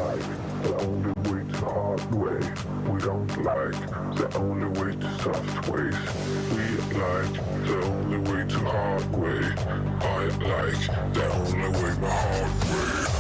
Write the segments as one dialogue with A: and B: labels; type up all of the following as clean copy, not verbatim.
A: like the only way to hard way. We don't like the only way to soft ways. We like the only way to hard way. I like the only way my hard way.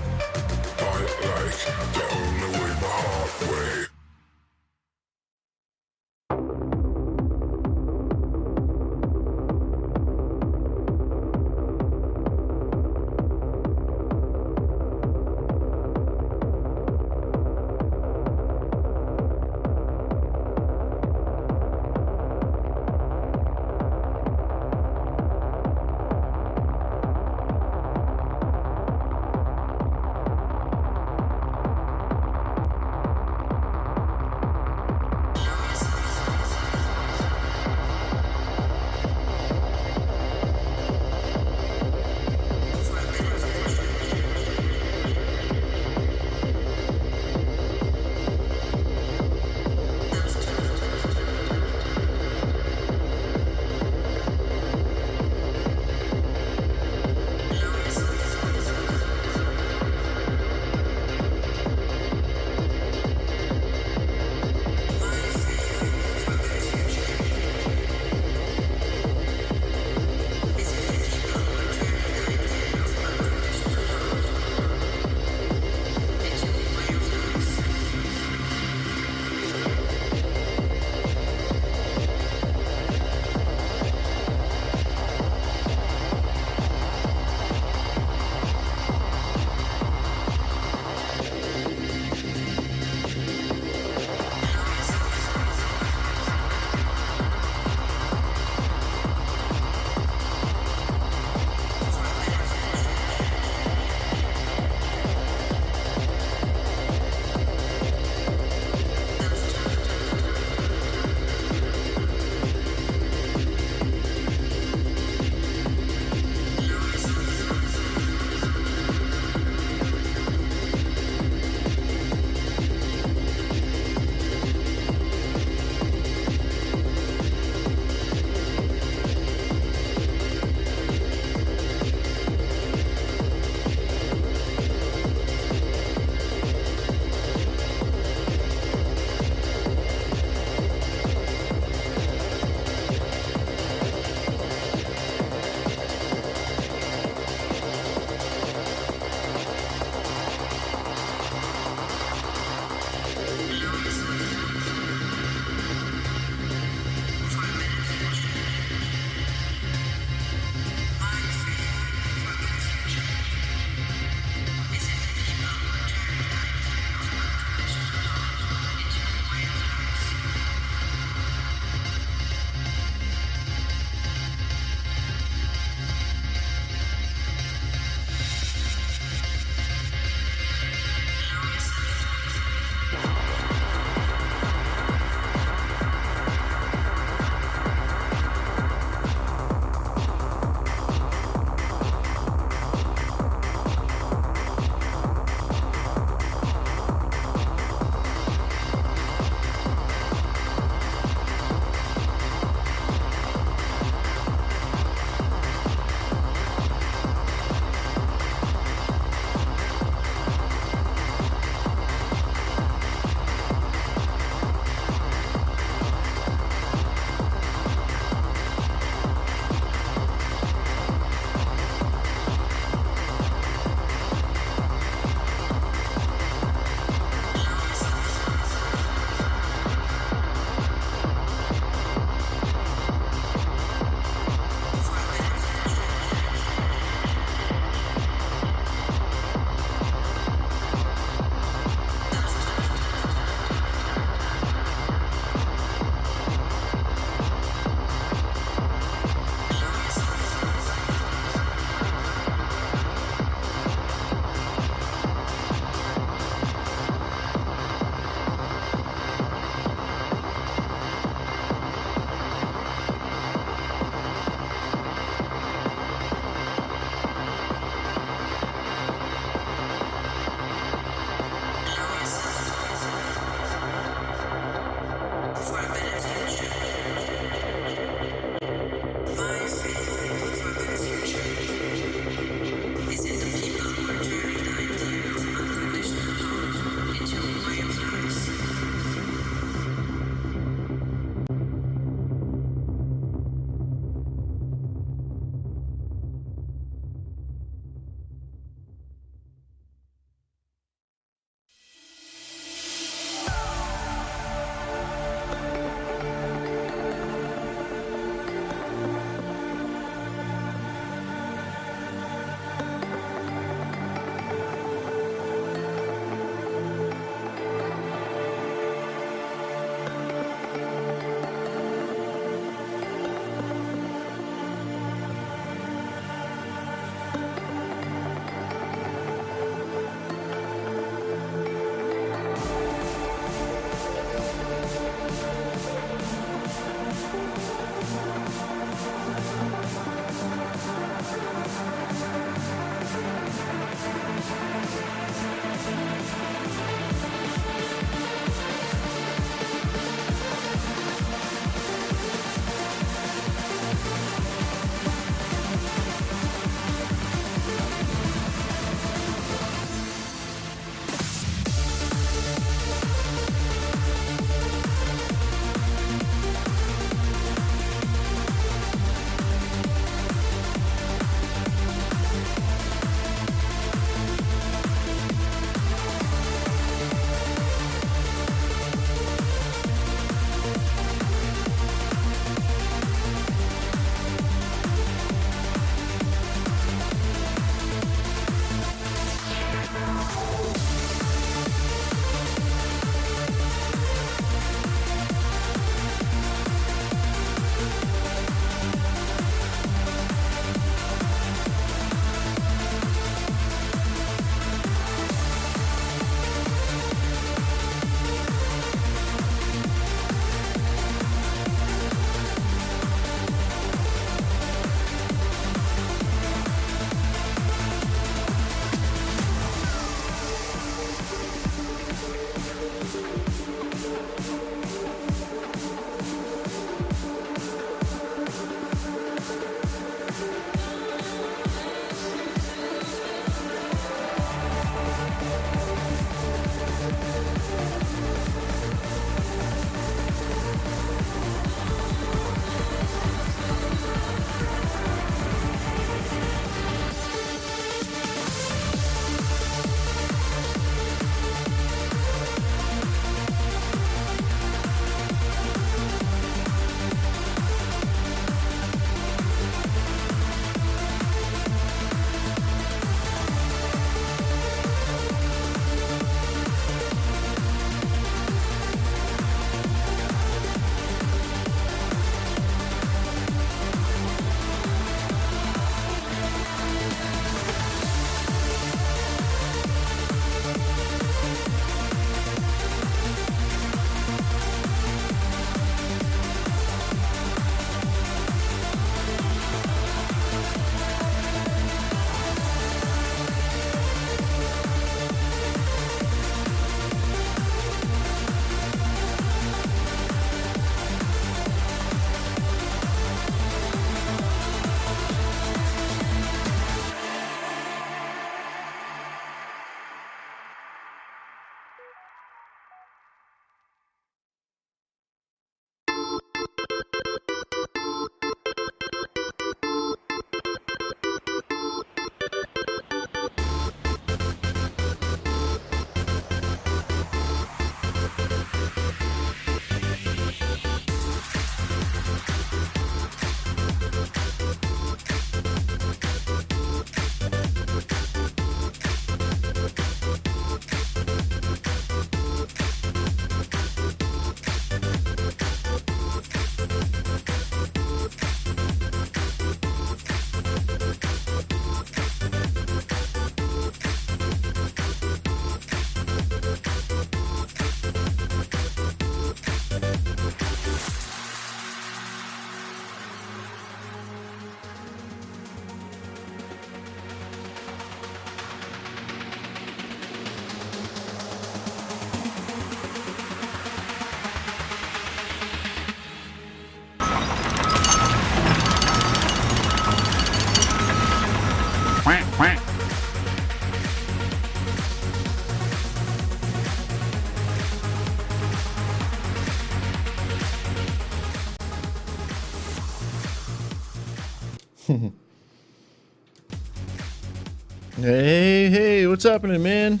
B: Hey, hey, what's happening, man?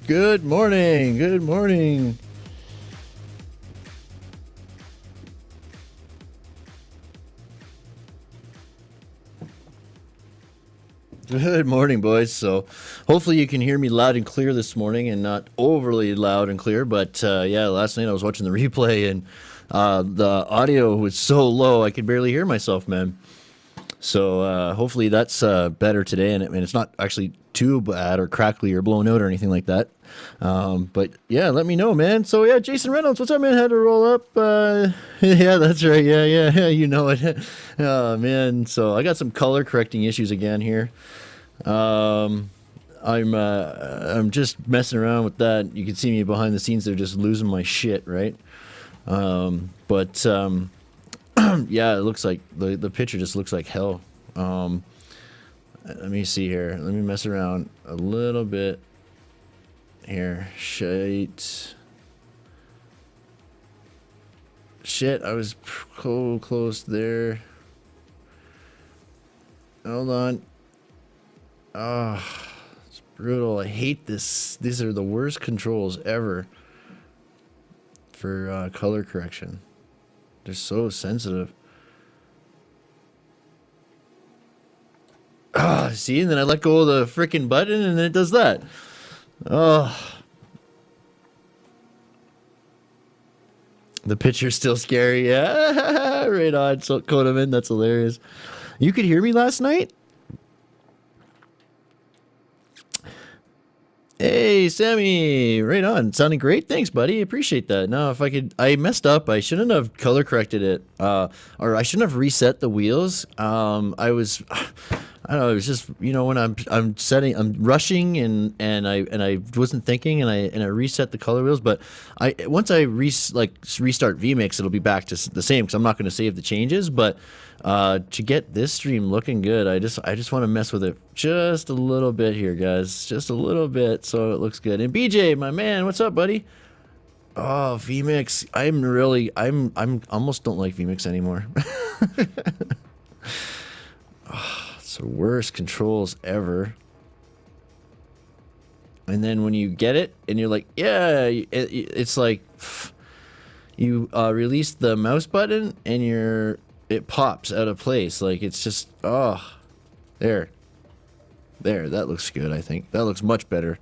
B: Good morning, good morning. Good morning, boys. So, hopefully, you can hear me loud and clear this morning and not overly loud and clear. But yeah, last night I was watching the replay and the audio was so low I could barely hear myself, man. So, hopefully, that's better today. And it's not actually too bad or crackly or blown out or anything like that. But yeah, let me know, man. So, yeah, Jason Reynolds, what's up, man? Had to roll up. Yeah, that's right. Yeah, you know it. Oh, man. So, I got some color correcting issues again here. I'm just messing around with that. You can see me behind the scenes. They're just losing my shit, right? But yeah, it looks like the picture just looks like hell. Let me see here. Let me mess around a little bit here. Shit, I was close there. Hold on. Oh, it's brutal. I hate this. These are the worst controls ever for color correction. They're so sensitive. Ah, see, and then I let go of the freaking button and it does that. Oh. The picture's still scary. Yeah, right on. So, Kodaman, that's hilarious. You could hear me last night? Hey, Sammy, right on. Sounding great. Thanks, buddy. Appreciate that. Now, if I could, I messed up. I shouldn't have color corrected it, or I shouldn't have reset the wheels. I was, I don't know. It was just, when I'm rushing and I wasn't thinking and I reset the color wheels. But once I restart vMix, it'll be back to the same because I'm not going to save the changes. But to get this stream looking good, I just want to mess with it just a little bit here, guys, just a little bit, so it looks good. And BJ, my man, what's up, buddy? Oh, vMix, I'm almost don't like vMix anymore. Oh, it's the worst controls ever. And then when you get it and you're like, yeah, it's like you release the mouse button and it pops out of place. Like, it's just, oh, there, that looks good. I think that looks much better,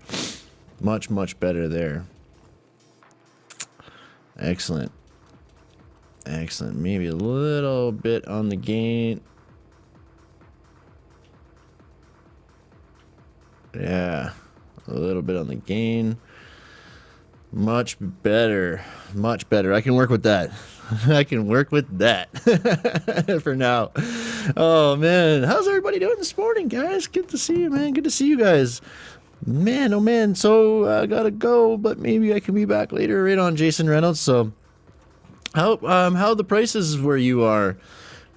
B: much better there. Excellent, maybe a little bit on the gain. Yeah, a little bit on the gain. Much better. I can work with that. For now. Oh, man. How's everybody doing this morning, guys? Good to see you, man. Good to see you guys. Man, oh, man. So, I gotta go, but maybe I can be back later. Right on, Jason Reynolds. So, how the prices where you are?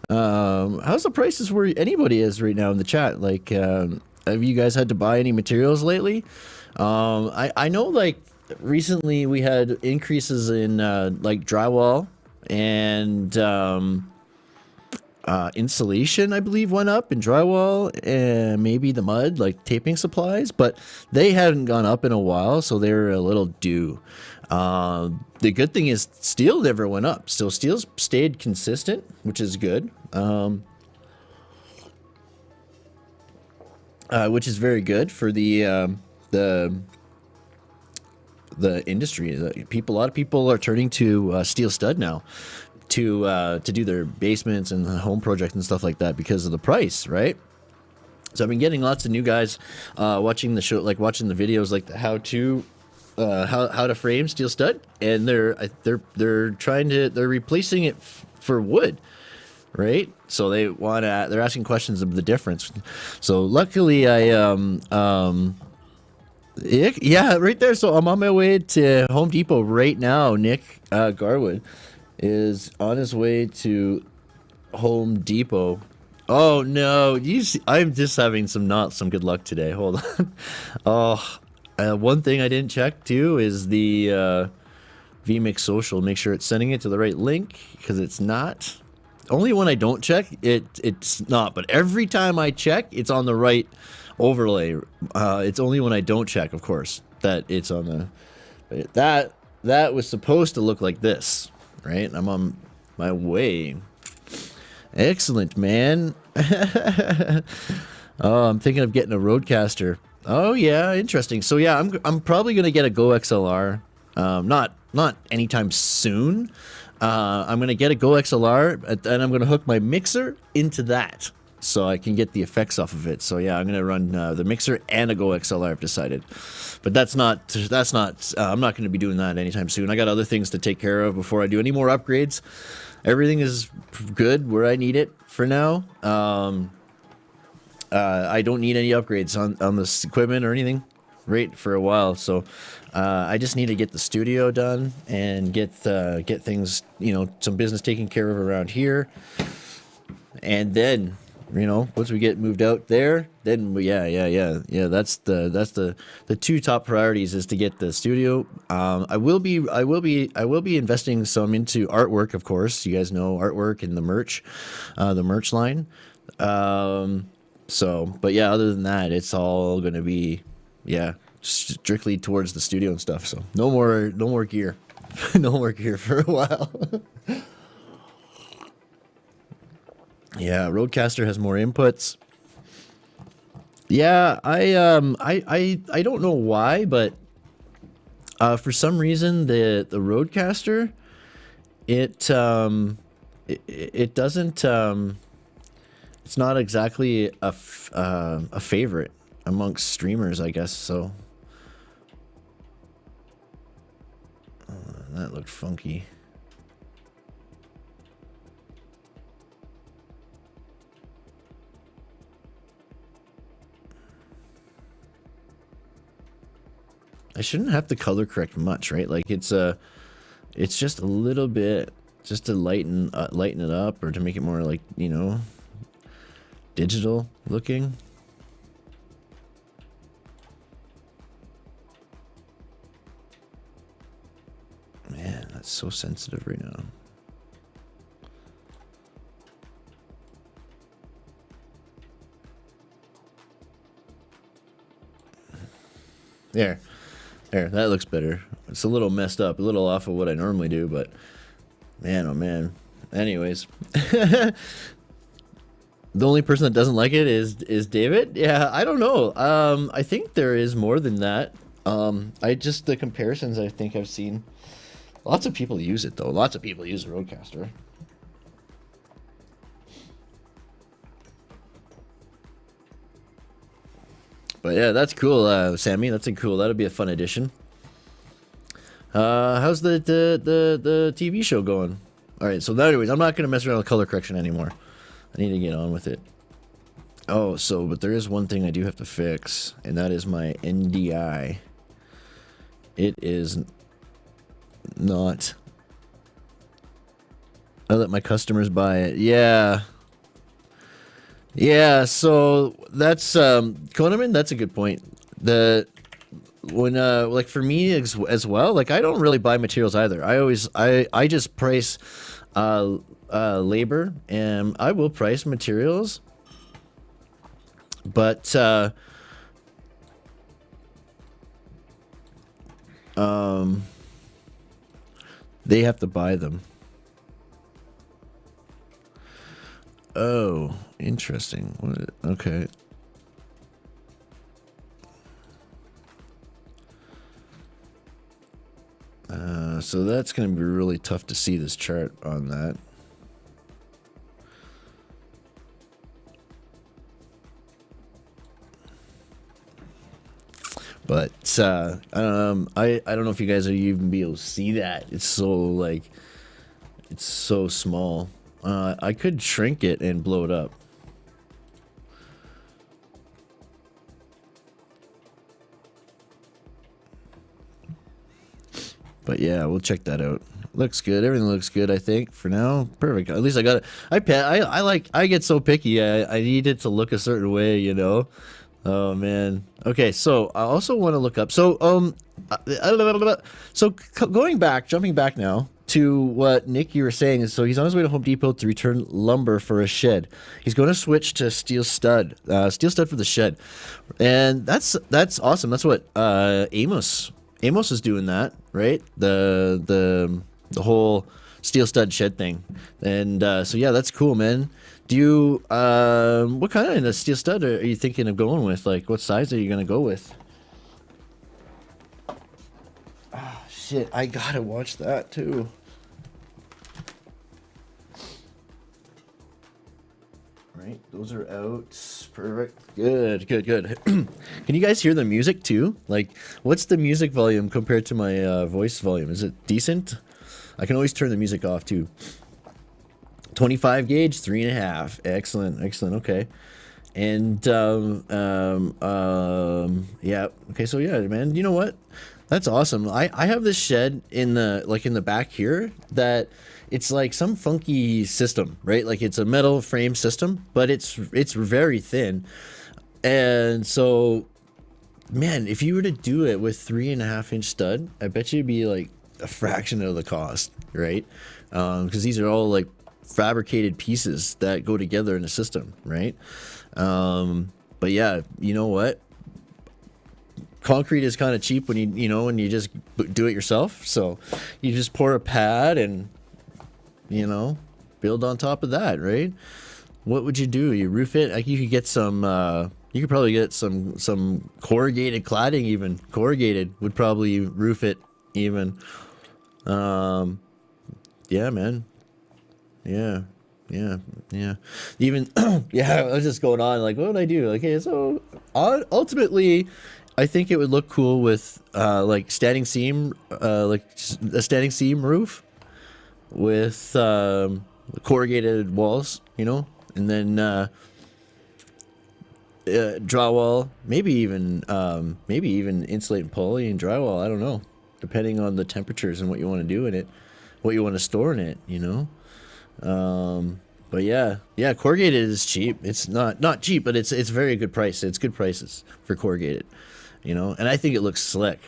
B: How's the prices where anybody is right now in the chat? Like, have you guys had to buy any materials lately? I know, like, recently we had increases in like drywall and insulation, I believe, went up in drywall, and maybe the mud, like taping supplies, but they hadn't gone up in a while, so they were a little due. The good thing is steel never went up, so steel's stayed consistent, which is good. Which is very good for the industry. A lot of people are turning to steel stud now to do their basements and home projects and stuff like that because of the price, right? So I've been getting lots of new guys watching the show, like watching the videos, like the how to frame steel stud, and they're replacing it for wood, right? So they're asking questions of the difference. So luckily yeah, right there. So I'm on my way to Home Depot right now. Nick Garwood is on his way to Home Depot. Oh no, I'm just having some good luck today. Hold on. Oh, one thing I didn't check too is the vMix social. Make sure it's sending it to the right link, because it's not. Only when I don't check, it's not. But every time I check, it's on the right overlay. It's only when I don't check, of course, that it's on the... That was supposed to look like this, right? I'm on my way. Excellent, man. Oh, I'm thinking of getting a Roadcaster. Oh yeah, interesting. So yeah, I'm probably gonna get a Go XLR. Not anytime soon. I'm gonna get a Go XLR, and I'm gonna hook my mixer into that, so I can get the effects off of it. So yeah, I'm gonna run the mixer and a Go XLR. I've decided, but that's not. I'm not gonna be doing that anytime soon. I got other things to take care of before I do any more upgrades. Everything is good where I need it for now. I don't need any upgrades on this equipment or anything, right, for a while. So I just need to get the studio done and get things, some business taken care of around here. And then, once we get moved out there, then yeah. That's the two top priorities is to get the studio. I will be investing some into artwork, of course. You guys know artwork and the merch line. But yeah, other than that, it's all gonna be, strictly towards the studio and stuff. So no more gear, no more gear for a while. Yeah, Roadcaster has more inputs. Yeah, I don't know why, but for some reason the Roadcaster, it doesn't. It's not exactly a favorite amongst streamers, I guess. So that looked funky. I shouldn't have to color correct much, right? Like it's just a little bit, just to lighten it up, or to make it more like, digital looking. Man, that's so sensitive right now. There, that looks better. It's a little messed up, a little off of what I normally do, but man, oh man. Anyways. The only person that doesn't like it is David. Yeah, I don't know. I think there is more than that. The comparisons I think I've seen. Lots of people use it though. Lots of people use the Roadcaster. But yeah, that's cool, Sammy. That'll be a fun addition. How's the TV show going? All right, so anyways, I'm not gonna mess around with color correction anymore. I need to get on with it. Oh, but there is one thing I do have to fix, and that is my NDI. It is not. I let my customers buy it. Yeah. Yeah, so that's Koneman, that's a good point. Like for me as well, like I don't really buy materials either. I just price labor, and I will price materials, but they have to buy them. Oh, interesting. Okay. So that's going to be really tough to see this chart on that. But I don't know if you guys are even be able to see that. It's so small. I could shrink it and blow it up. But yeah, we'll check that out. Looks good. Everything looks good, I think, for now. Perfect. At least I got it. I get so picky. I need it to look a certain way, you know. Oh man. Okay, so I also want to look up. So jumping back now. to what Nick you were saying, so he's on his way to Home Depot to return lumber for a shed. He's going to switch to steel stud for the shed, and that's awesome. That's what Amos is doing that, right? The whole steel stud shed thing, and so yeah, that's cool, man. Do you what kind of steel stud are you thinking of going with? Like, what size are you gonna go with? Ah, shit, I gotta watch that too. Right, those are out. Perfect. Good. Can you guys hear the music too? Like, what's the music volume compared to my voice volume? Is it decent? I can always turn the music off too. 25 gauge, 3.5. Excellent. Okay. And yeah. Okay, so yeah, man. You know what? That's awesome. I have this shed in the back here that it's like some funky system, right? Like it's a metal frame system, but it's very thin. And so, man, if you were to do it with 3.5-inch stud, I bet you'd be like a fraction of the cost, right? Because these are all like fabricated pieces that go together in a system, right? But yeah, you know what? Concrete is kind of cheap when you just do it yourself. So you just pour a pad and build on top of that, right? What would you do? You roof it? Like you could get some. You could probably get some corrugated cladding. Even corrugated would probably roof it. Even. Yeah, man. Yeah. Even yeah. I was just going on like, what would I do? Like, okay, so ultimately, I think it would look cool with like standing seam, like a standing seam roof with corrugated walls, and then drywall, maybe even insulate and poly and drywall. I don't know, depending on the temperatures and what you want to do in it, what you want to store in it, But yeah, corrugated is cheap. It's not cheap, but it's very good price. It's good prices for corrugated, and I think it looks slick.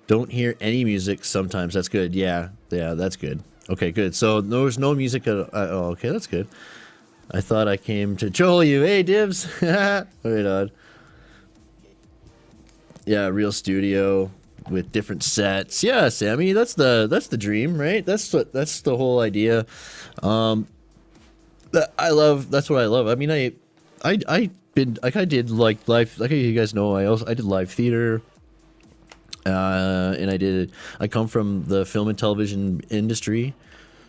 B: Don't hear any music sometimes. That's good. Yeah, that's good. Okay, good. So there's no music at oh, okay, that's good. I thought I came to troll you. Hey, Dibs. Right on. Yeah, real studio with different sets. Yeah, Sammy, that's the dream, right? That's the whole idea. That's what I love. I mean, I did like live, like you guys know, I did live theater. And I come from the film and television industry,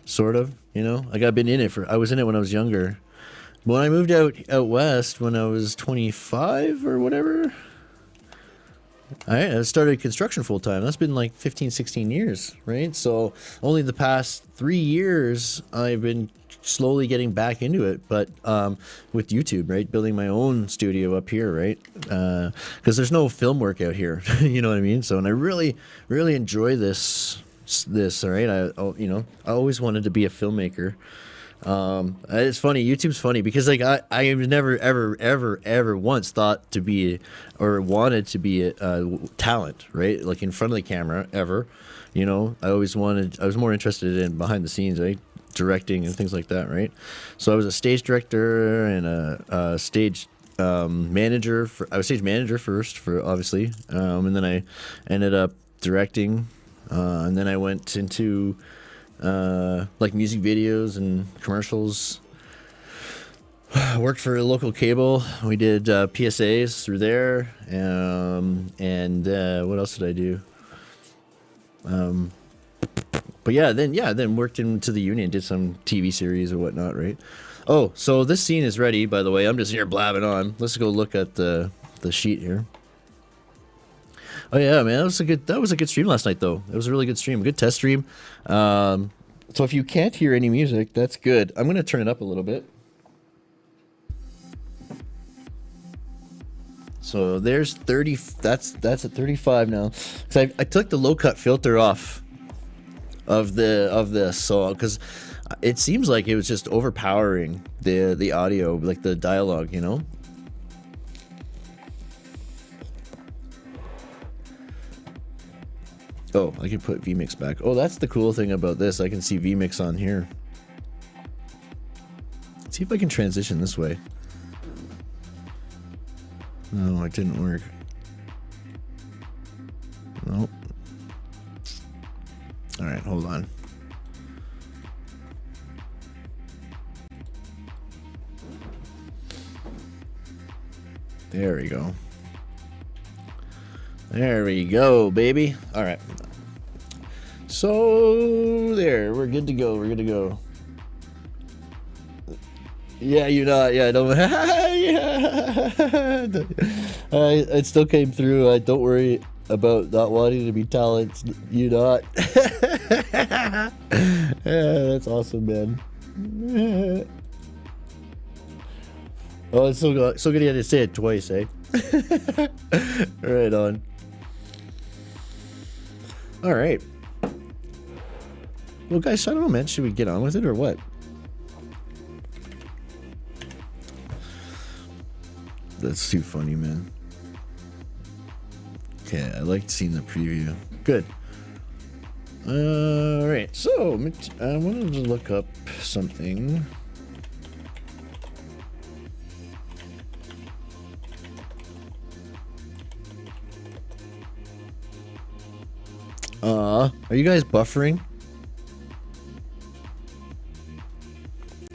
B: sort of, like I was in it when I was younger. When I moved out west when I was 25 or whatever, I started construction full time. That's been like 15, 16 years, right? So only the past 3 years I've been slowly getting back into it, but with YouTube, right, building my own studio up here, right, because there's no film work out here. You know what I mean? So, and I really enjoy this all right. I always wanted to be a filmmaker. It's funny, YouTube's funny because like I have never ever once thought to be or wanted to be a talent, right, like in front of the camera ever. I was more interested in behind the scenes, right, directing and things like that, right? So I was a stage director and a stage manager. I was stage manager first, for obviously, and then I ended up directing, and then I went into like music videos and commercials. Worked for a local cable. We did PSAs through there, and what else did I do? But then worked into the union, did some TV series or whatnot, right? Oh, so this scene is ready, by the way. I'm just here blabbing on. Let's go look at the sheet here. Oh yeah, man, that was a good stream last night, though. It was a really good stream, good test stream. So if you can't hear any music, that's good. I'm gonna turn it up a little bit. So there's 30. That's at 35 now. Cause I took the low cut filter off of this, so because it seems like it was just overpowering the audio, like the dialogue, Oh, I can put vmix back. Oh, that's the cool thing about this. I can see vmix on here. Let's see if I can transition this way. No, it didn't work. Nope. All right, hold on. There we go. There we go, baby. All right. So there, we're good to go. We're good to go. Yeah, you're not. Yeah, don't. Yeah. It still came through. Don't worry about not wanting to be talented. You not. Yeah, that's awesome, man. Oh, it's so good you had to say it twice, eh? Right on. All right. Well, guys, I don't know, man. Should we get on with it or what? That's too funny, man. Okay, I liked seeing the preview. Good. All right, so I wanted to look up something. Are you guys buffering?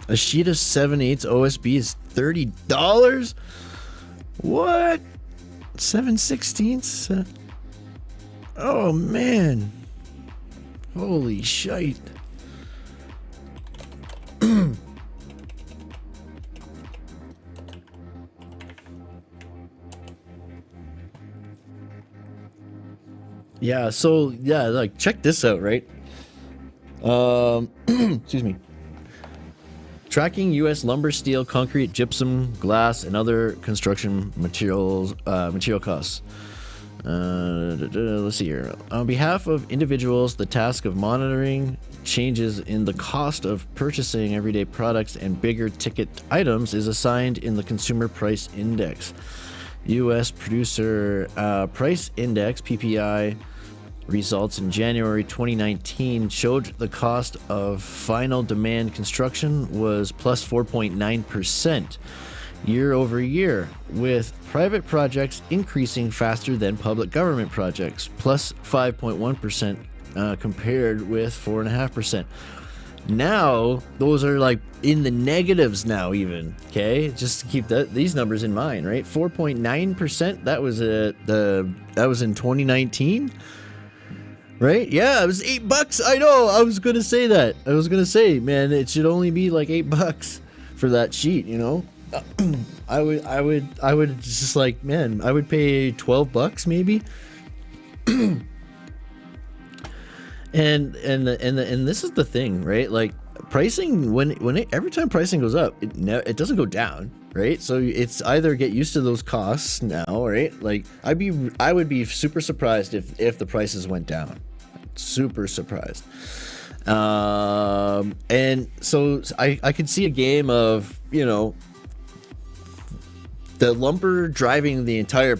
B: A sheet of 7/8 OSB is $30? What? 7/16? Oh man. Holy shite. Yeah, so yeah, like check this out, right? Excuse me. Tracking U.S. lumber, steel, concrete, gypsum, glass, and other construction materials, material costs. Let's see here. On behalf of individuals, the task of monitoring changes in the cost of purchasing everyday products and bigger ticket items is assigned in the Consumer Price Index. U.S. Producer Price Index, PPI, results in January 2019 showed the cost of final demand construction was plus 4.9% year over year, with private projects increasing faster than public government projects, plus 5.1% compared with 4.5%. Now those are like in the negatives now, even. Okay, just to keep these numbers in mind, right? 4.9%. That was that was in 2019. Right? Yeah, it was $8. I know. I was gonna say that. I was gonna say, man, it should only be like $8 for that sheet. You know, I would just like, man, I would pay $12 maybe. and this is the thing, right? Like pricing, every time pricing goes up, it doesn't go down. Right, so it's either get used to those costs now, right? Like I would be super surprised if the prices went down, super surprised. And so I could see a game of, you know, the lumber driving the entire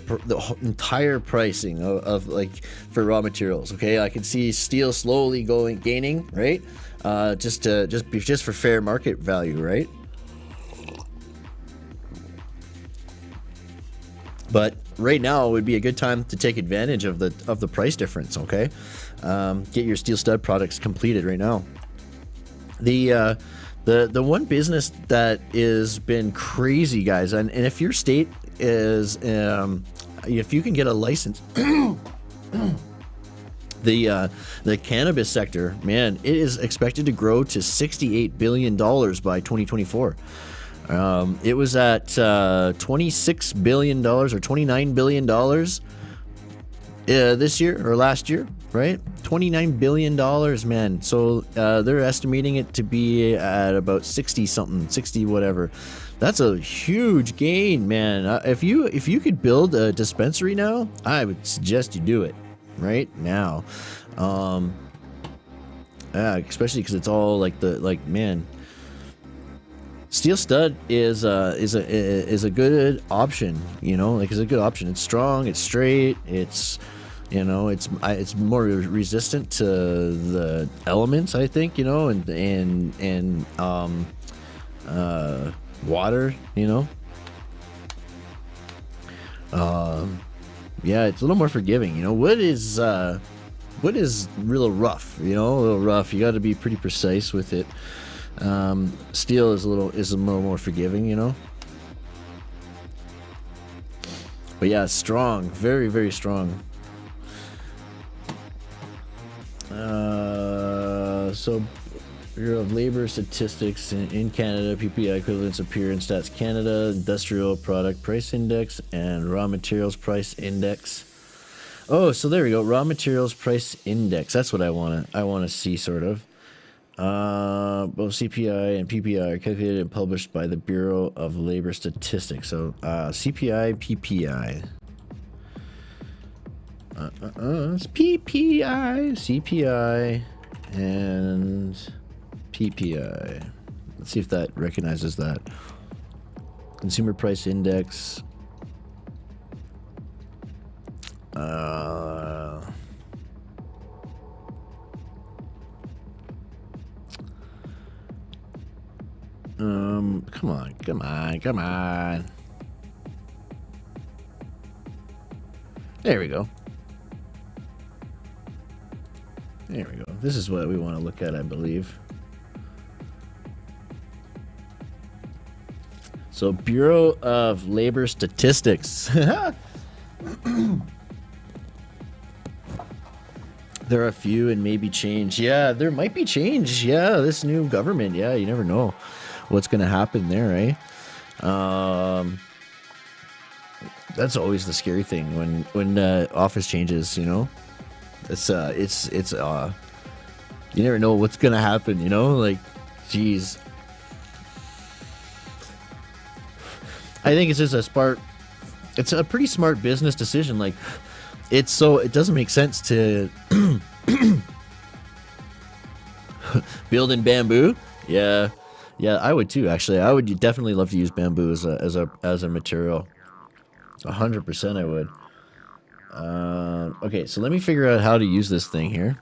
B: pricing of like for raw materials. Okay, I can see steel slowly gaining, right? Just for fair market value, right? But right now would be a good time to take advantage of the price difference. Okay, get your steel stud products completed right now. The one business that has been crazy, guys, and if your state is if you can get a license, the cannabis sector, man, it is expected to grow to $68 billion by 2024. It was at $26 billion or $29 billion this year or last year, right? $29 billion, man. So they're estimating it to be at about 60 something, 60 whatever. That's a huge gain, man. If you could build a dispensary now, I would suggest you do it right now. Especially because it's all like man. Steel stud is a good option, you know, like it's a good option. It's strong, it's straight, it's You know, it's more resistant to the elements, I think. You know, and water. You know. Yeah, it's a little more forgiving. You know, wood is real rough. You know, a little rough. You got to be pretty precise with it. Steel is a little more forgiving. You know. But yeah, strong, very, very strong. So Bureau of Labor Statistics in Canada, PPI equivalents appear in Stats Canada, Industrial Product Price Index, and Raw Materials Price Index. Oh, so there we go. Raw Materials Price Index. That's what I wanna see, sort of. Both CPI and PPI are calculated and published by the Bureau of Labor Statistics. So CPI, PPI. It's PPI, CPI, and PPI. Let's see if that recognizes that. Consumer Price Index. Come on. There we go. This is what we want to look at, I believe. So, Bureau of Labor Statistics. There are a few and maybe change. Yeah, there might be change. Yeah, this new government. Yeah, you never know what's going to happen there, right? That's always the scary thing when office changes, you know? It's you never know what's going to happen, you know? Like, geez. I think it's just it's a pretty smart business decision. Like, it doesn't make sense to build in bamboo. Yeah, I would too. Actually, I would definitely love to use bamboo as a material. 100% I would. Okay, so let me figure out how to use this thing here.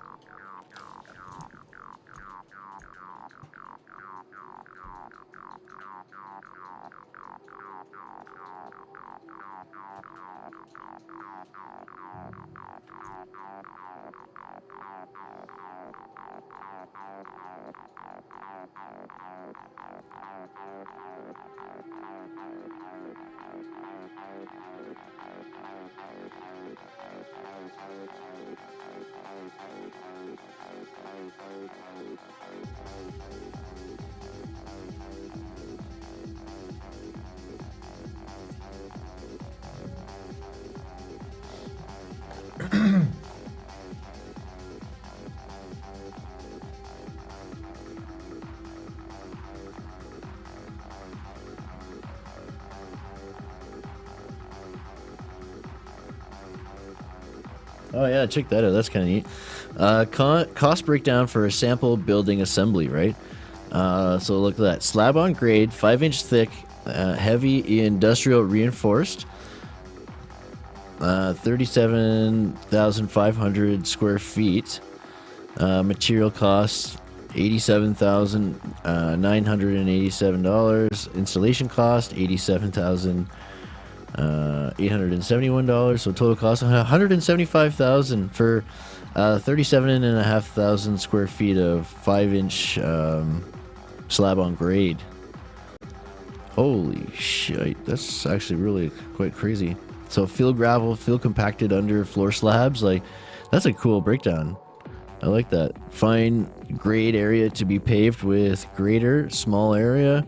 B: Oh yeah, check that out. That's kind of neat. Cost breakdown for a sample building assembly, right? So look at that. Slab on grade, 5-inch thick, heavy industrial reinforced. 37,500 square feet. Material costs $87,987. Installation cost $87,871. So total cost $175,000 for 37,500 square feet of 5-inch slab on grade. Holy shit, that's actually really quite crazy. So fill gravel, fill compacted under floor slabs, like that's a cool breakdown. I like that. Fine grade area to be paved with grader, small area.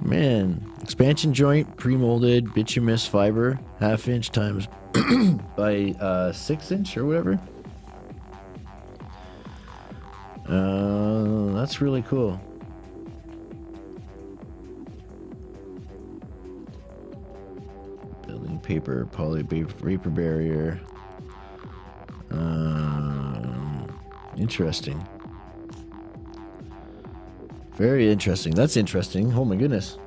B: Man, expansion joint, pre-molded bituminous fiber, 1/2 inch times by 6-inch or whatever. That's really cool. Building paper, poly vapor barrier. Interesting. Very interesting. That's interesting. Oh my goodness.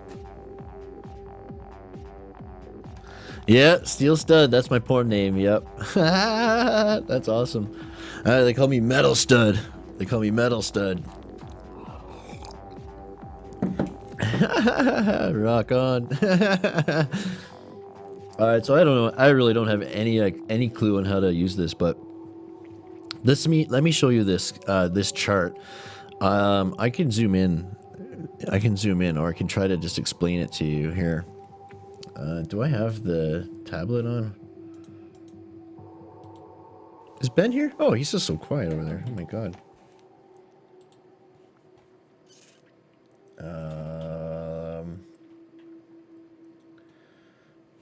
B: Yeah, Steel Stud. That's my porn name. Yep. That's awesome. They call me Metal Stud. They call me Metal Stud. Rock on. All right, so I don't know. I really don't have any clue on how to use this, but let me show you this this chart. I can zoom in. I can zoom in, or I can try to just explain it to you here. Do I have the tablet on? Is Ben here? Oh, he's just so quiet over there. Oh my god.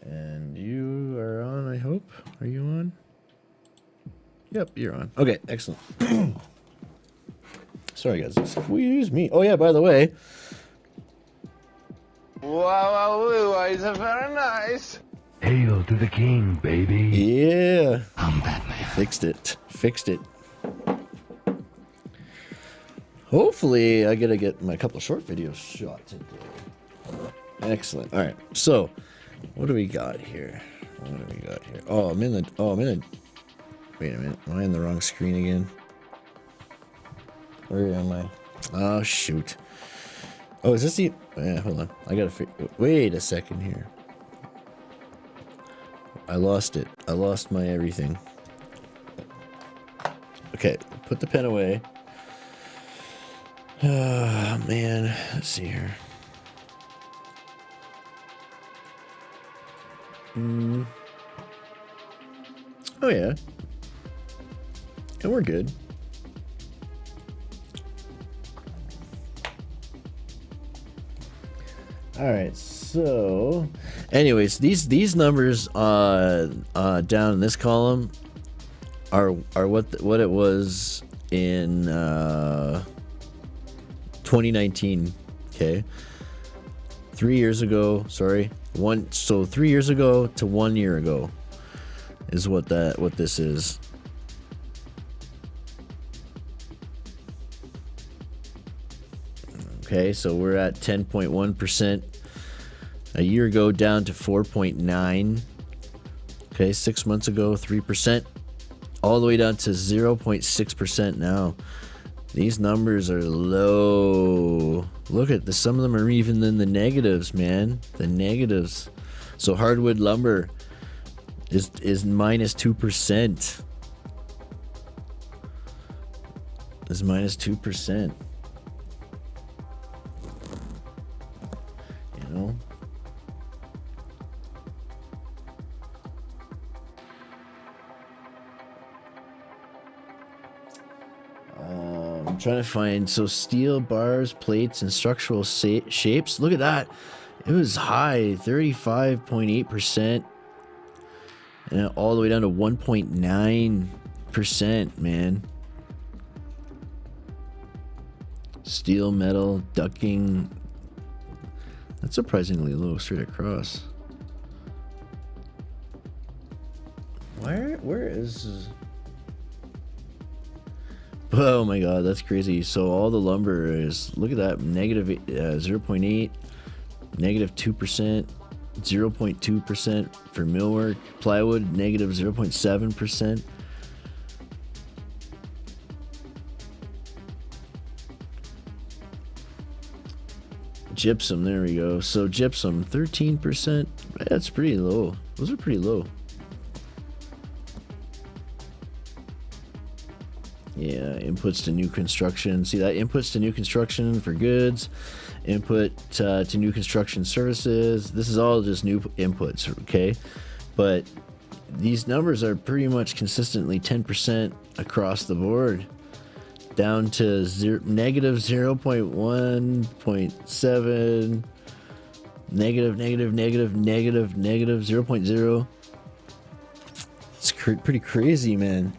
B: And you are on, I hope. Are you on? Yep, you're on. Okay, excellent. Sorry, guys. Excuse me. Oh, yeah, by the way.
C: Wow, it's very nice.
D: Hail to the king, baby.
B: Yeah.
D: I'm Batman.
B: Fixed it. Fixed it. Hopefully, I gotta get my couple of short videos shot today. Excellent. All right. So, what do we got here? What do we got here? Oh, I'm in the. Wait a minute. Am I in the wrong screen again? Where am I? Oh, shoot. Oh, is this the... Yeah, hold on. I gotta wait a second here. I lost it. I lost my everything. Okay, put the pen away. Oh, man. Let's see here. Oh, yeah. And we're good. All right, so anyways, these numbers down in this column are what it was in 2019. Okay, 3 years ago. Sorry, 3 years ago to 1 year ago is what this is. Okay, so we're at 10.1%. A year ago, down to 4.9. Okay, 6 months ago, 3%. All the way down to 0.6% now. These numbers are low. Look at this. Some of them are even in the negatives, man. The negatives. So hardwood lumber is minus 2%. Is minus 2%. You know? I'm trying to find, so steel bars, plates, and structural shapes. Look at that. It was high, 35.8%. And all the way down to 1.9%, man. Steel, metal, ducking. That's surprisingly low straight across. Where is... Oh my god, that's crazy. So all the lumber is, look at that, negative 0.8, negative 2%, 0.2% for millwork. Plywood, negative 0.7%. Gypsum, there we go. So gypsum, 13%. That's pretty low. Those are pretty low. Yeah, inputs to new construction. See that? Inputs to new construction for goods, input to new construction services. This is all just new inputs, okay? But these numbers are pretty much consistently 10% across the board, down to negative 0.1.7, negative 0.0. It's pretty crazy, man.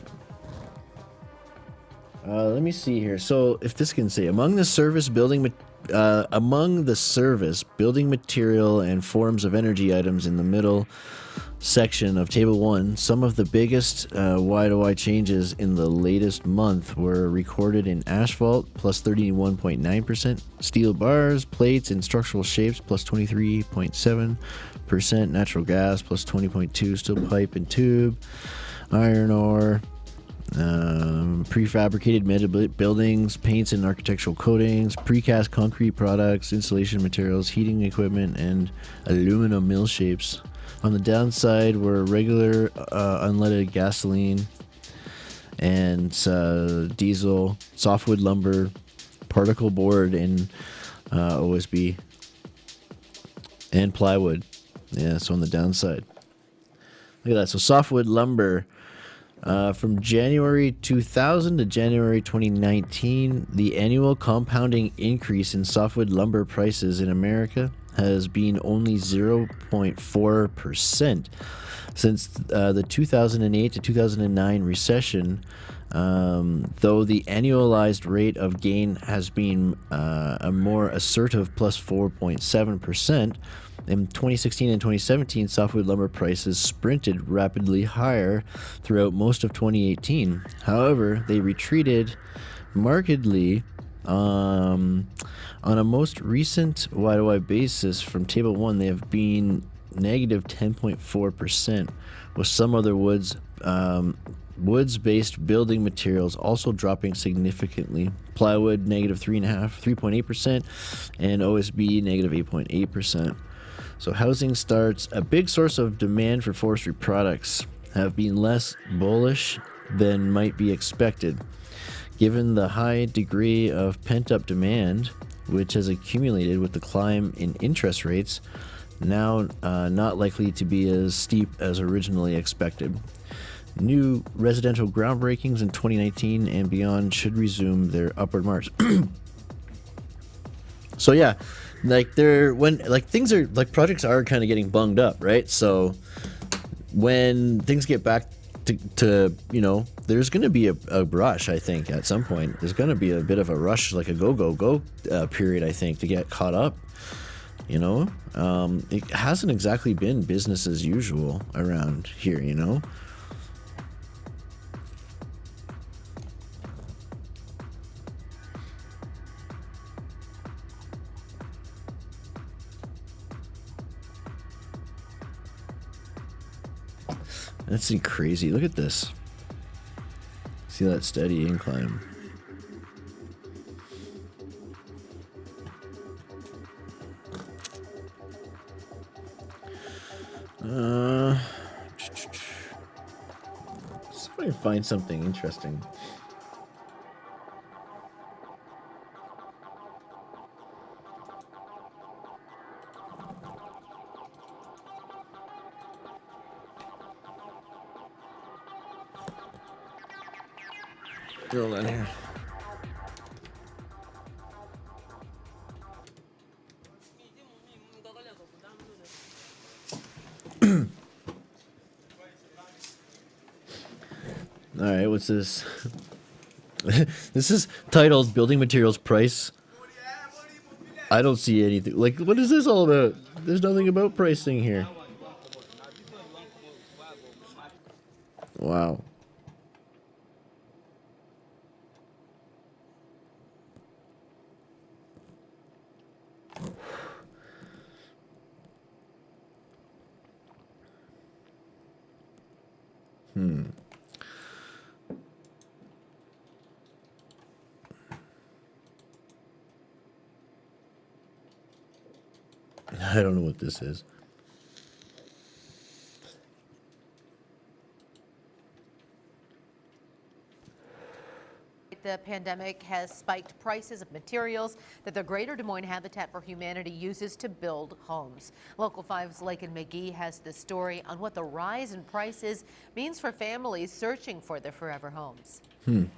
B: Let me see here. So if this can say among the service building material and forms of energy items in the middle section of Table 1, some of the biggest Y-to-Y changes in the latest month were recorded in asphalt, plus 31.9%, steel bars, plates, and structural shapes, plus 23.7%, natural gas, plus 20.2%, steel pipe and tube, iron ore, prefabricated metal buildings, paints and architectural coatings, precast concrete products, insulation materials, heating equipment, and aluminum mill shapes. On the downside were regular unleaded gasoline and diesel, softwood lumber, particle board, and OSB, and plywood. Yeah, so on the downside. Look at that. So softwood lumber, from January 2000 to January 2019, the annual compounding increase in softwood lumber prices in America has been only 0.4%. Since the 2008 to 2009 recession, though the annualized rate of gain has been a more assertive plus 4.7%, in 2016 and 2017, softwood lumber prices sprinted rapidly higher throughout most of 2018. However, they retreated markedly on a most recent Y-to-Y basis. From Table 1, they have been negative 10.4%, with some other woods-based building materials also dropping significantly. Plywood negative 3.8%, and OSB negative 8.8%. So housing starts, a big source of demand for forestry products, have been less bullish than might be expected, given the high degree of pent-up demand which has accumulated with the climb in interest rates, now not likely to be as steep as originally expected. New residential groundbreakings in 2019 and beyond should resume their upward march. So yeah, like things are like projects are kind of getting bunged up, right? So when things get back to there's going to be a rush, I think, at some point. There's going to be a bit of a rush, like a go period, I think, to get caught up. It hasn't exactly been business as usual around here, That's crazy. Look at this. See that steady incline. Somebody find something interesting. Girl in here. All right, what's this? This is titled Building Materials Price. I don't see anything. Like, what is this all about? There's nothing about pricing here. Wow. I don't know what this is.
E: The pandemic has spiked prices of materials that the Greater Des Moines Habitat for Humanity uses to build homes. Local 5's Lakin McGee has the story on what the rise in prices means for families searching for their forever homes.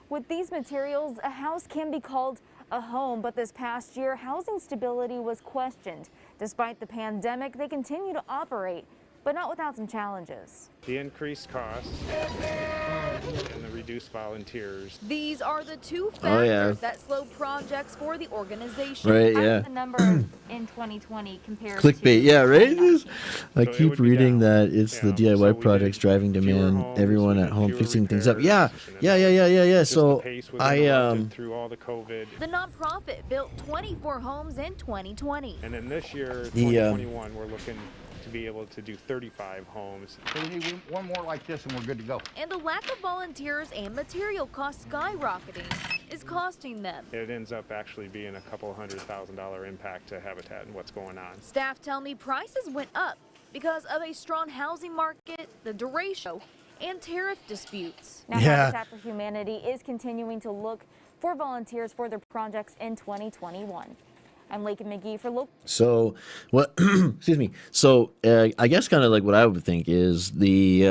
F: With these materials, a house can be called a home, but this past year, housing stability was questioned. Despite the pandemic, they continue to operate. But but not without some challenges.
G: The increased costs and the reduced volunteers.
H: These are the two factors
B: Oh, yeah.
H: that slow projects for the organization.
B: Right,
F: How
B: yeah.
F: did the numbers in 2020 compare to
B: Clickbait, yeah, right?
F: 2019?
B: I
G: So it
B: keep
G: would be
B: reading
G: down.
B: that it's
G: Yeah,
B: the
G: so
B: DIY
G: we
B: projects
G: did
B: driving
G: fewer
B: demand,
G: homes,
B: everyone
G: we
B: at
G: did
B: home
G: fewer
B: fixing things up.
G: repairs,
B: Yeah,
G: and
B: yeah,
G: then
B: yeah, yeah, yeah, yeah.
G: just the
B: So
G: pace was
B: I
G: interrupted through all the COVID.
H: The nonprofit built 24 homes in 2020.
G: And then this year,
B: The,
G: 2021, we're looking to be able to do 35 homes.
I: So we need one more like this and we're good to go.
H: And the lack of volunteers and material costs skyrocketing is costing them.
G: It ends up actually being a couple $100,000 impact to Habitat and what's going on.
H: Staff tell me prices went up because of a strong housing market, the duration, and tariff disputes.
F: Now,
B: Yeah.
F: Habitat for Humanity is continuing to look for volunteers for their projects in 2021. I'm Lakin McGee for Local.
B: So what? Excuse me. So I guess kind of like what I would think is the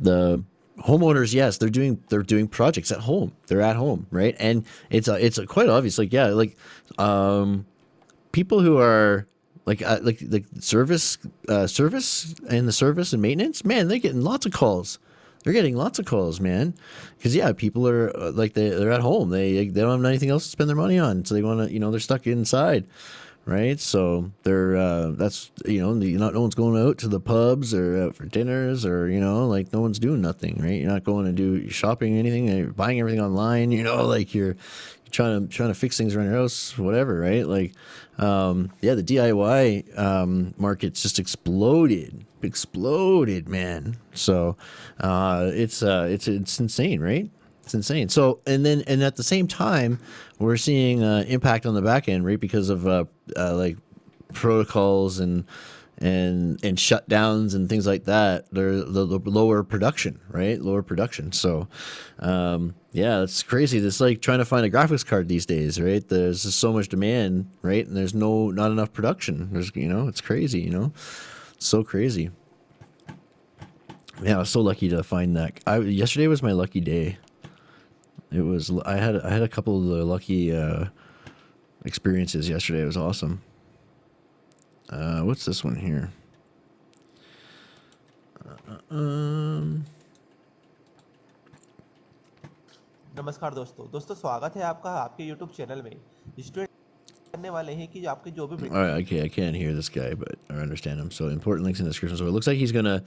B: homeowners. Yes, they're doing projects at home. They're at home, right? And it's quite obvious. Like yeah, like people who are like service and the service and maintenance. Man, they're getting lots of calls. They're getting lots of calls, man. Because yeah, people are like they're at home. They don't have anything else to spend their money on, so they want to they're stuck inside, right? So they're that's no one's going out to the pubs or out for dinners or like no one's doing nothing, right? You're not going to do shopping or anything. You're buying everything online. Like you're trying to fix things around your house, whatever, right? Like yeah, the DIY market's just exploded, man. So it's insane, right? It's insane. So and at the same time, we're seeing impact on the back end, right? Because of like protocols and shutdowns and things like that. They're the lower production, right? Lower production. So yeah, it's crazy. It's like trying to find a graphics card these days, right? There's just so much demand, right? And there's not enough production. There's it's crazy, so crazy. Yeah, I was so lucky to find that. Yesterday was my lucky day. It was. I had a couple of the lucky experiences yesterday. It was awesome. What's this one here?
J: नमस्कार दोस्तों स्वागत है आपका आपके YouTube channel में student करने वाले हैं कि आपके जो भी
B: All right, okay, I can't hear this guy, but I understand him. So important links in the description. So it looks like he's gonna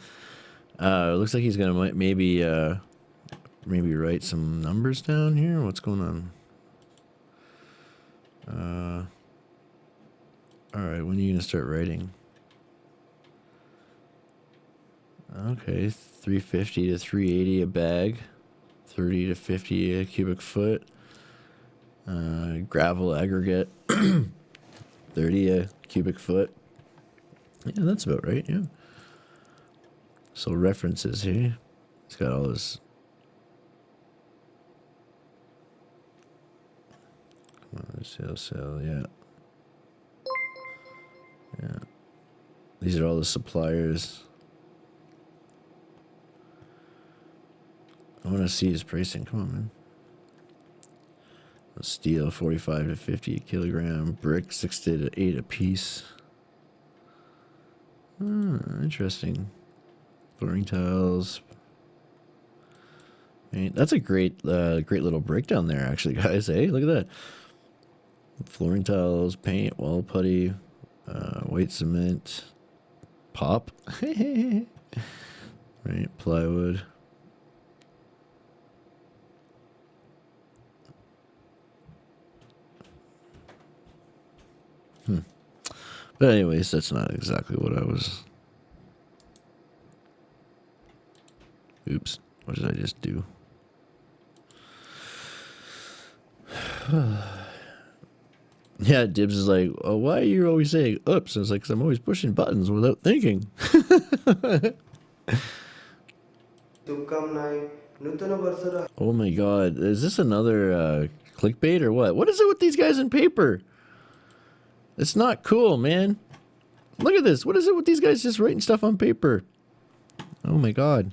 B: maybe write some numbers down here. What's going on? All right, when are you gonna start writing? Okay, 350 to 380 a bag, 30 to 50 a cubic foot. Gravel aggregate, 30 a cubic foot. Yeah, that's about right. Yeah. So references here. It's got all this. Come on, sale, yeah. Yeah. These are all the suppliers. I want to see his pricing. Come on, man. Steel 45 to 50 a kilogram. Brick 6 to 8 a piece. Interesting. Flooring tiles. Paint. That's a great little breakdown there, actually, guys. Hey, look at that. Flooring tiles, paint, wall putty, white cement, pop. Right, plywood. But anyways, that's not exactly what I was. Oops. What did I just do? Yeah, Dibs is like, oh, why are you always saying oops? I was like, 'cause I'm always pushing buttons without thinking. Oh my god. Is this another clickbait or what? What is it with these guys in paper? It's not cool, man. Look at this. What is it with these guys just writing stuff on paper? Oh my god.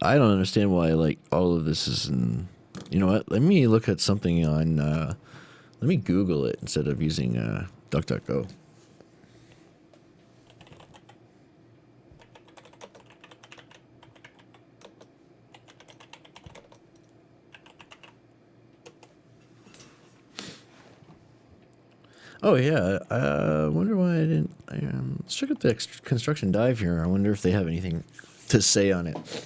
B: I don't understand why like all of this is in. You know what? Let me look at something on Let me Google it instead of using DuckDuckGo. Oh yeah, I wonder why I didn't. Let's check out the construction dive here. I wonder if they have anything to say on it.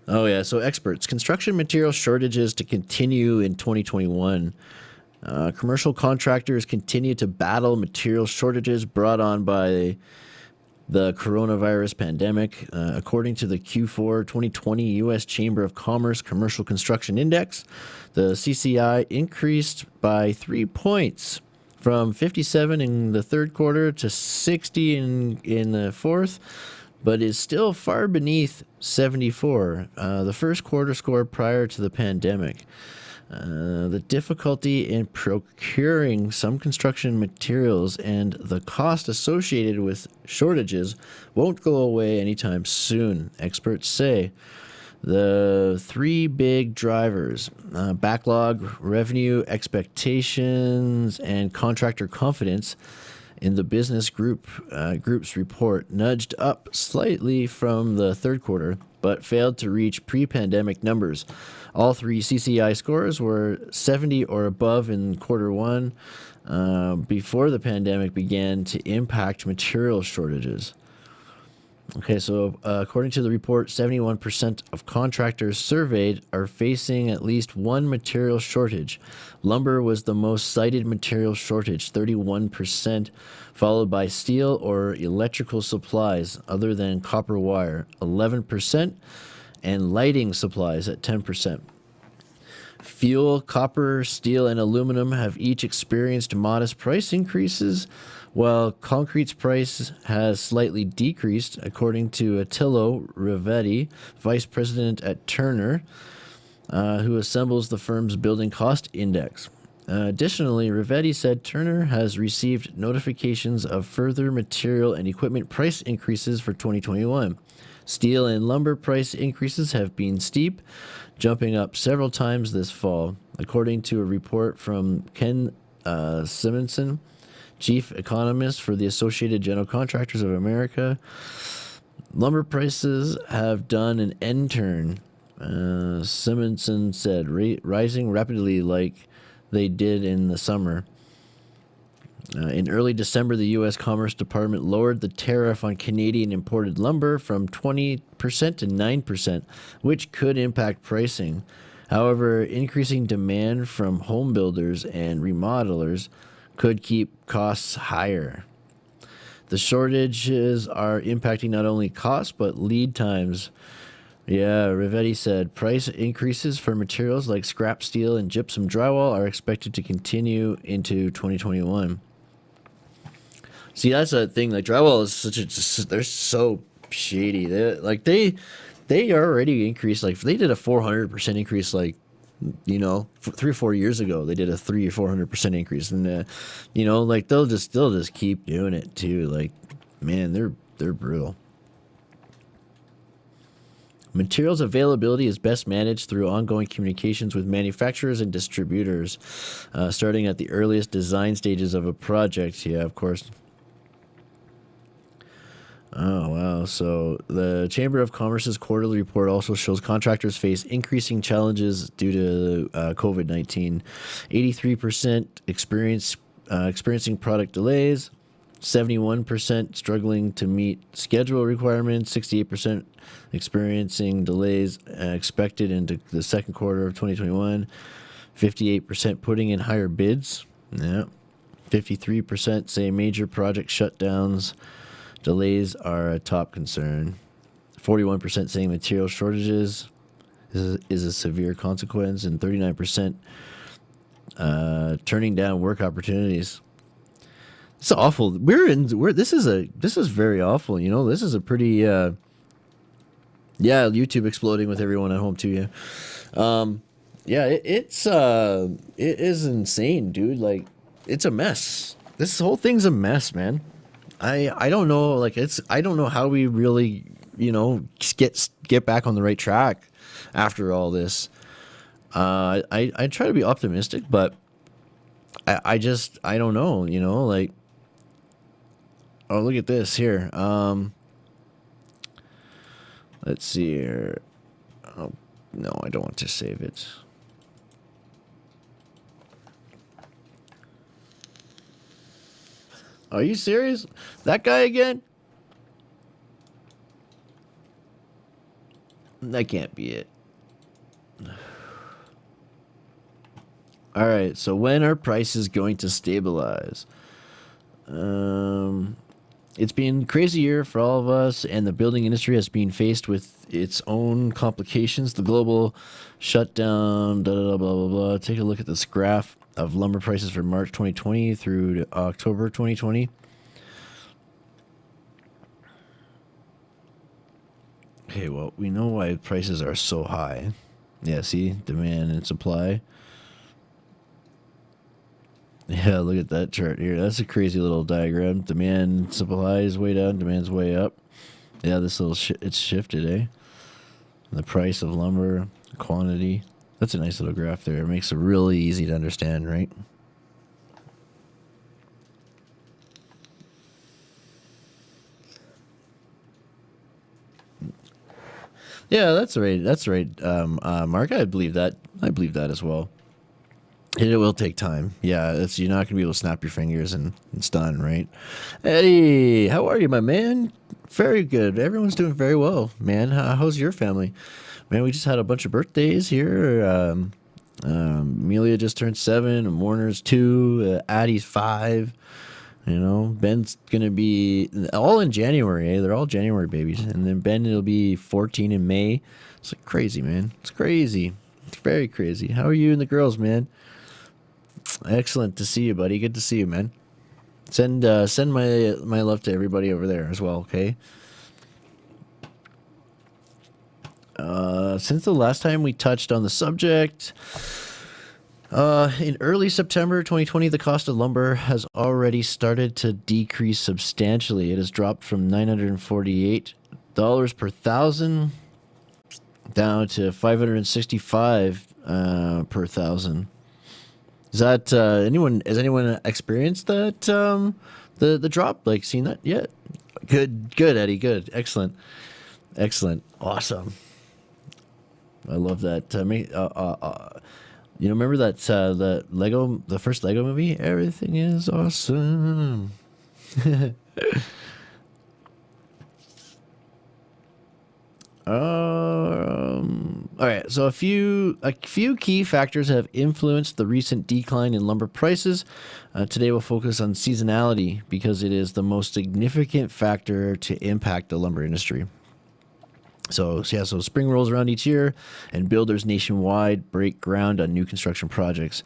B: Oh yeah, so experts, construction material shortages to continue in 2021. Commercial contractors continue to battle material shortages brought on by the coronavirus pandemic. According to the Q4 2020 U.S. Chamber of Commerce Commercial Construction Index, the CCI increased by 3 points from 57 in the third quarter to 60 in the fourth, but is still far beneath 74, the first quarter score prior to the pandemic. The difficulty in procuring some construction materials and the cost associated with shortages won't go away anytime soon, experts say. The three big drivers, backlog, revenue expectations, and contractor confidence in the business group's report nudged up slightly from the third quarter, but failed to reach pre-pandemic numbers. All three CCI scores were 70 or above in quarter one, before the pandemic began to impact material shortages. Okay, so according to the report, 71% of contractors surveyed are facing at least one material shortage. Lumber was the most cited material shortage, 31%, followed by steel or electrical supplies other than copper wire, 11%, and lighting supplies at 10%. Fuel, copper, steel, and aluminum have each experienced modest price increases, while concrete's price has slightly decreased, according to Attilo Rivetti, vice president at Turner, who assembles the firm's building cost index. Additionally, Rivetti said Turner has received notifications of further material and equipment price increases for 2021. Steel and lumber price increases have been steep, jumping up several times this fall, according to a report from Ken Simonson, chief economist for the Associated General Contractors of America. Lumber prices have done an N-turn, Simonson said, rising rapidly like they did in the summer. In early December, the U.S. Commerce Department lowered the tariff on Canadian imported lumber from 20% to 9%, which could impact pricing. However, increasing demand from home builders and remodelers could keep costs higher. The shortages are impacting not only costs, but lead times. Yeah, Rivetti said price increases for materials like scrap steel and gypsum drywall are expected to continue into 2021. See, that's a thing. Like drywall is they're so shady. They already increased. Like they did a 400% increase. Like 3 or 4 years ago, they did a 300 or 400% increase, and like they'll just keep doing it too. Like, man, they're brutal. Materials availability is best managed through ongoing communications with manufacturers and distributors, starting at the earliest design stages of a project. Yeah, of course. Oh, wow. So the Chamber of Commerce's quarterly report also shows contractors face increasing challenges due to COVID-19. 83% experiencing product delays, 71% struggling to meet schedule requirements, 68% experiencing delays expected into the second quarter of 2021, 58% putting in higher bids, 53% say major project shutdowns. Delays are a top concern. 41% saying material shortages is a severe consequence, and 39% turning down work opportunities. It's awful. This is very awful. This is a pretty YouTube exploding with everyone at home too. It is insane, dude. Like, it's a mess. This whole thing's a mess, man. I don't know, I don't know how we really, get back on the right track after all this. I try to be optimistic, but I don't know, you know, like, oh, look at this here. Let's see here. Oh, no, I don't want to save it. Are you serious? That guy again? That can't be it. All right, so when are prices going to stabilize? It's been a crazy year for all of us, and the building industry has been faced with its own complications. The global shutdown, blah, blah, blah. Take a look at this graph of lumber prices from March 2020 through to October 2020. Okay, well, we know why prices are so high. Yeah, see? Demand and supply. Yeah, look at that chart here. That's a crazy little diagram. Demand, supply is way down. Demand's way up. Yeah, this little it's shifted, eh? The price of lumber, quantity. That's a nice little graph there. It makes it really easy to understand, right? Yeah, that's right. That's right, Mark. I believe that. I believe that as well. It will take time. Yeah, you're not going to be able to snap your fingers and it's done, right? Eddie, how are you, my man? Very good. Everyone's doing very well, man. How's your family? Man, we just had a bunch of birthdays here. Amelia just turned 7, and Warner's 2, Addie's 5. You know, Ben's going to be all in January, eh? They're all January babies. And then Ben, it'll be 14 in May. It's like crazy, man. It's crazy. It's very crazy. How are you and the girls, man? Excellent to see you, buddy. Good to see you, man. Send my love to everybody over there as well, okay? Since the last time we touched on the subject, in early September 2020, the cost of lumber has already started to decrease substantially. It has dropped from $948 per thousand down to $565 per thousand. Is that has anyone experienced that the drop? Like seen that yet? Good, Eddie. Good, excellent, awesome. I love that. You know, remember that the first Lego movie? Everything is awesome. All right, so a few key factors have influenced the recent decline in lumber prices. Today we'll focus on seasonality because it is the most significant factor to impact the lumber industry. So spring rolls around each year, and builders nationwide break ground on new construction projects.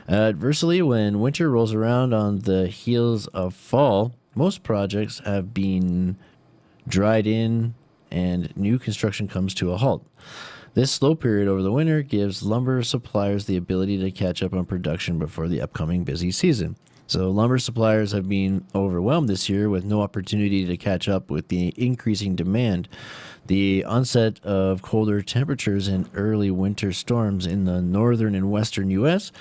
B: Adversely, when winter rolls around on the heels of fall, most projects have been dried in and new construction comes to a halt. This slow period over the winter gives lumber suppliers the ability to catch up on production before the upcoming busy season. So lumber suppliers have been overwhelmed this year with no opportunity to catch up with the increasing demand. The onset of colder temperatures and early winter storms in the northern and western U.S.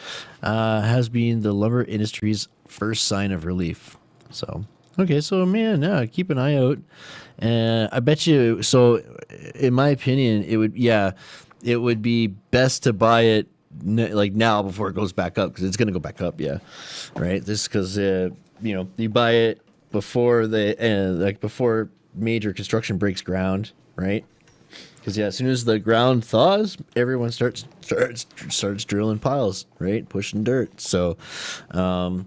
B: Has been the lumber industry's first sign of relief. So, okay, so man, keep an eye out. I bet you, so in my opinion, it would be best to buy it like now before it goes back up, because it's going to go back up, yeah, right? This because you buy it before before major construction breaks ground, right? Because as soon as the ground thaws, everyone starts drilling piles, right? Pushing dirt. So, I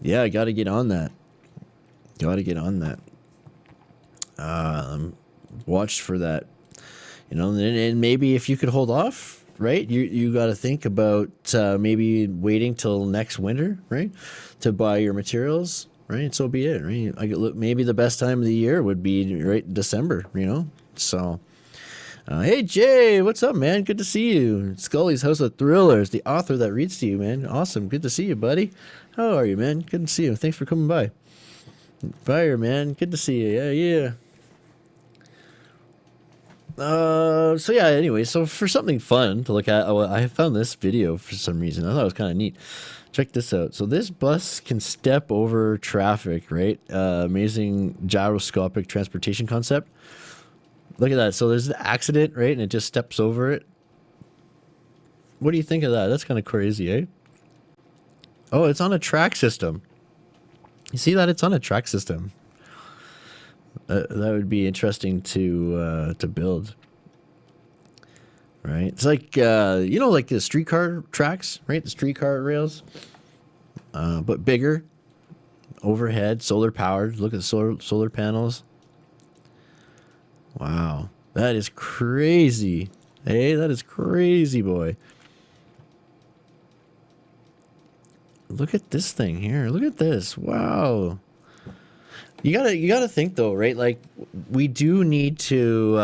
B: got to get on that. Watch for that, and maybe if you could hold off. Right, you got to think about maybe waiting till next winter, right, to buy your materials, right? So be it, right? Maybe the best time of the year would be right December, So, hey Jay, what's up, man? Good to see you. Scully's House of Thrillers, the author that reads to you, man. Awesome, good to see you, buddy. How are you, man? Good to see you. Thanks for coming by. Fire, man. Good to see you. Yeah. So yeah, anyway, so for something fun to look at, I found this video for some reason. I thought it was kind of neat. Check this out. So this bus can step over traffic, right? Amazing gyroscopic transportation concept. Look at that. So there's an accident, right? And it just steps over it. What do you think of that? That's kind of crazy, eh? Oh, it's on a track system. You see that? It's on a track system. That would be interesting to build, right? It's like you know, like the streetcar tracks, right? The streetcar rails, but bigger, overhead, solar powered. Look at the solar panels. Wow, that is crazy. Hey, that is crazy, boy. Look at this thing here. Look at this. Wow. You gotta think though, right? Like we do need to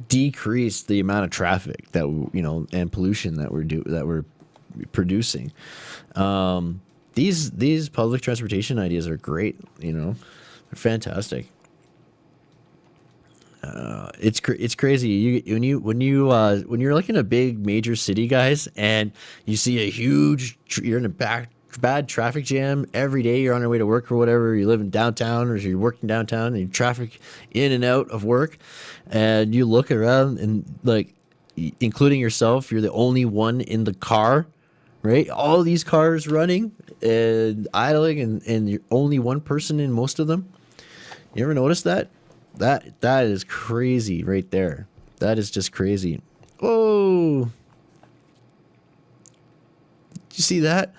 B: decrease the amount of traffic that and pollution that we're producing. These public transportation ideas are great. They're fantastic. It's crazy. When you're like in a big major city, guys, and you see a huge you're in a bad traffic jam every day. You're on your way to work or whatever. You live in downtown or you're working downtown, and you traffic in and out of work, and you look around and like, including yourself, you're the only one in the car, right? All these cars running and idling, and you're only one person in most of them. You ever notice that? That is crazy right there. That is just crazy. Oh, did you see that?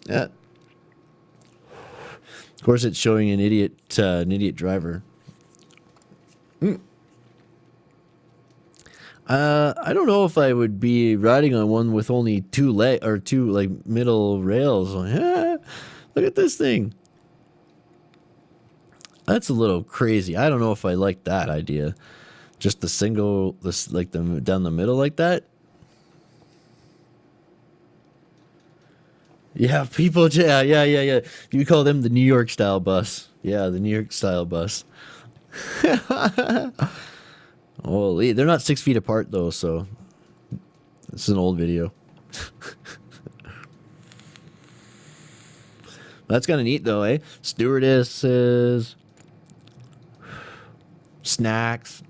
B: Yeah. Of course, it's showing an idiot driver. I don't know if I would be riding on one with only two like middle rails. Look at this thing. That's a little crazy. I don't know if I like that idea. Just the single, down the middle like that. Yeah, people. Yeah. You call them the New York style bus. Yeah, the New York style bus. Holy, they're not 6 feet apart though, so this is an old video. That's kind of neat though, eh? Stewardesses, snacks,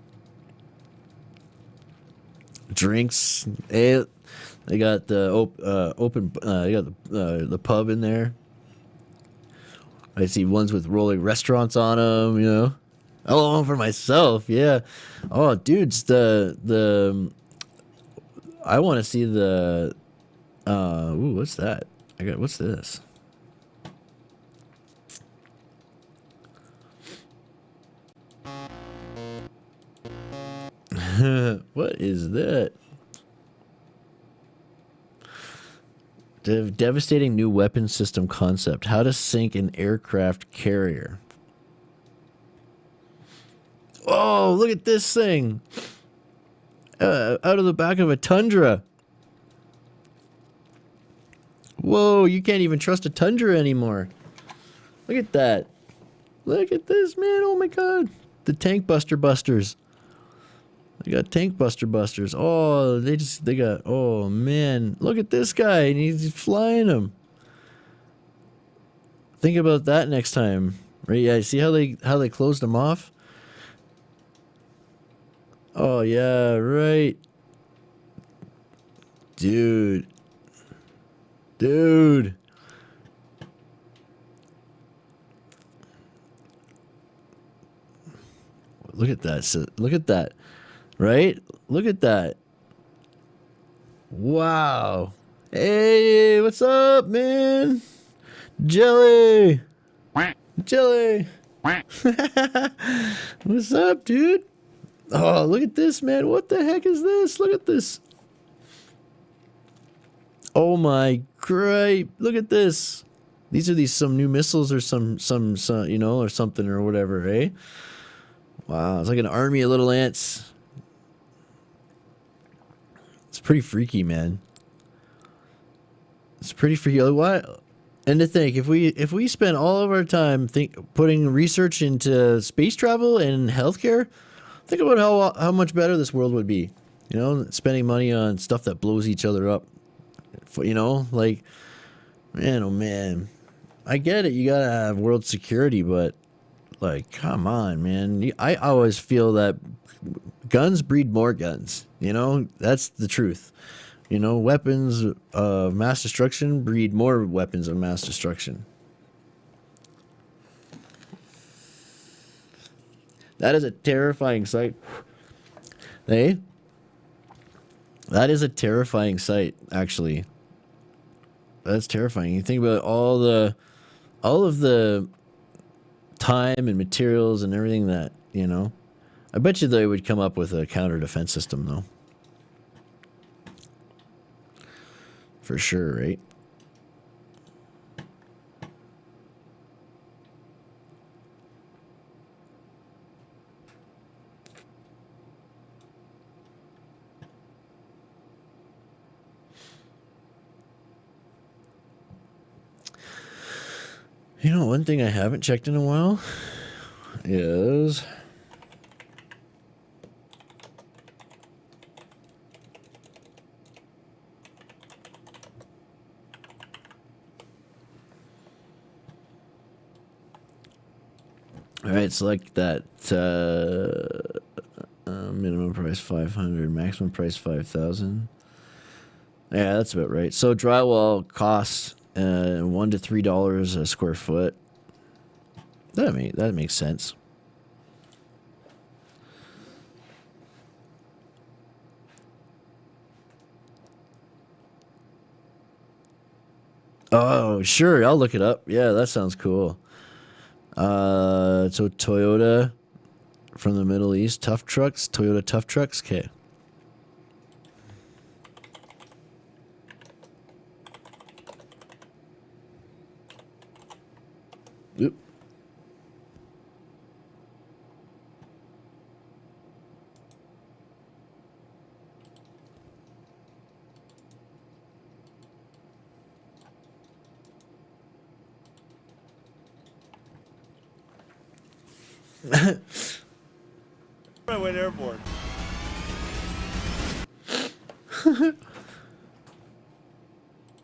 B: drinks. Hey, they got the open. They got the pub in there. I see ones with rolling restaurants on them. I want one for myself. Yeah. Oh, dudes, I want to see the. Ooh, what's that? What's this? What is that? Devastating new weapon system concept. How to sink an aircraft carrier. Oh, look at this thing. Out of the back of a Tundra. Whoa, you can't even trust a Tundra anymore. Look at that. Look at this, man. Oh my god. The Tank Busters. They got Tank Busters. Oh, they got, oh man. Look at this guy, and he's flying them. Think about that next time. Right? Yeah, see how they closed them off? Oh yeah, right. Dude. Look at that. Look at that. Right? Look at that. Wow. Hey, what's up, man? Jelly. What's up, dude? Oh, look at this, man. What the heck is this? Look at this. Oh my great. Look at this. These are some new missiles or some or something or whatever, eh? Wow, it's like an army of little ants. It's pretty freaky, man. It's pretty freaky. Why? And to think, if we spend all of our time putting research into space travel and healthcare, think about how much better this world would be. You know, spending money on stuff that blows each other up. You know, like, man, oh man, I get it. You gotta have world security, but like, come on, man. I always feel that guns breed more guns. You know, that's the truth. You know, weapons of mass destruction breed more weapons of mass destruction. That is a terrifying sight. Hey? That is a terrifying sight, actually. That's terrifying. You think about all of the time and materials and everything that, you know. I bet you they would come up with a counter defense system, though. For sure, right? You know, one thing I haven't checked in a while is all right, select that minimum price 500, maximum price 5,000. Yeah, that's about right. So drywall costs $1 to $3 a square foot. That makes sense. Oh, sure, I'll look it up. Yeah, that sounds cool. So Toyota from the Middle East, tough trucks, Toyota tough trucks. Okay. Oop.
K: I went airborne.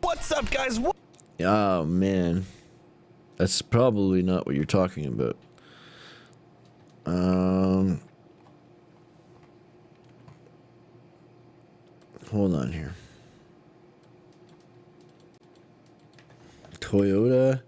K: What's up, guys?
B: Oh man, that's probably not what you're talking about. Hold on here. Toyota.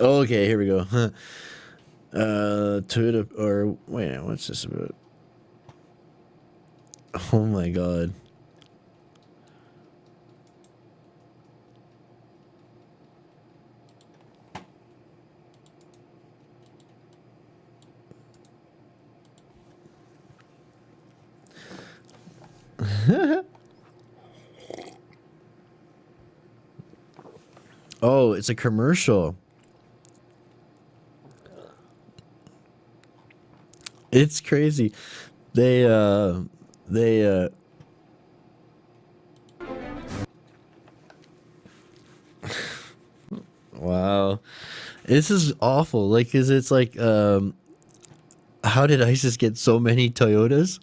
B: Okay, here we go. Toyota, or wait, what's this about? Oh my god. Oh, it's a commercial. It's crazy. They wow. This is awful. Like, 'cause it's like, how did ISIS get so many Toyotas?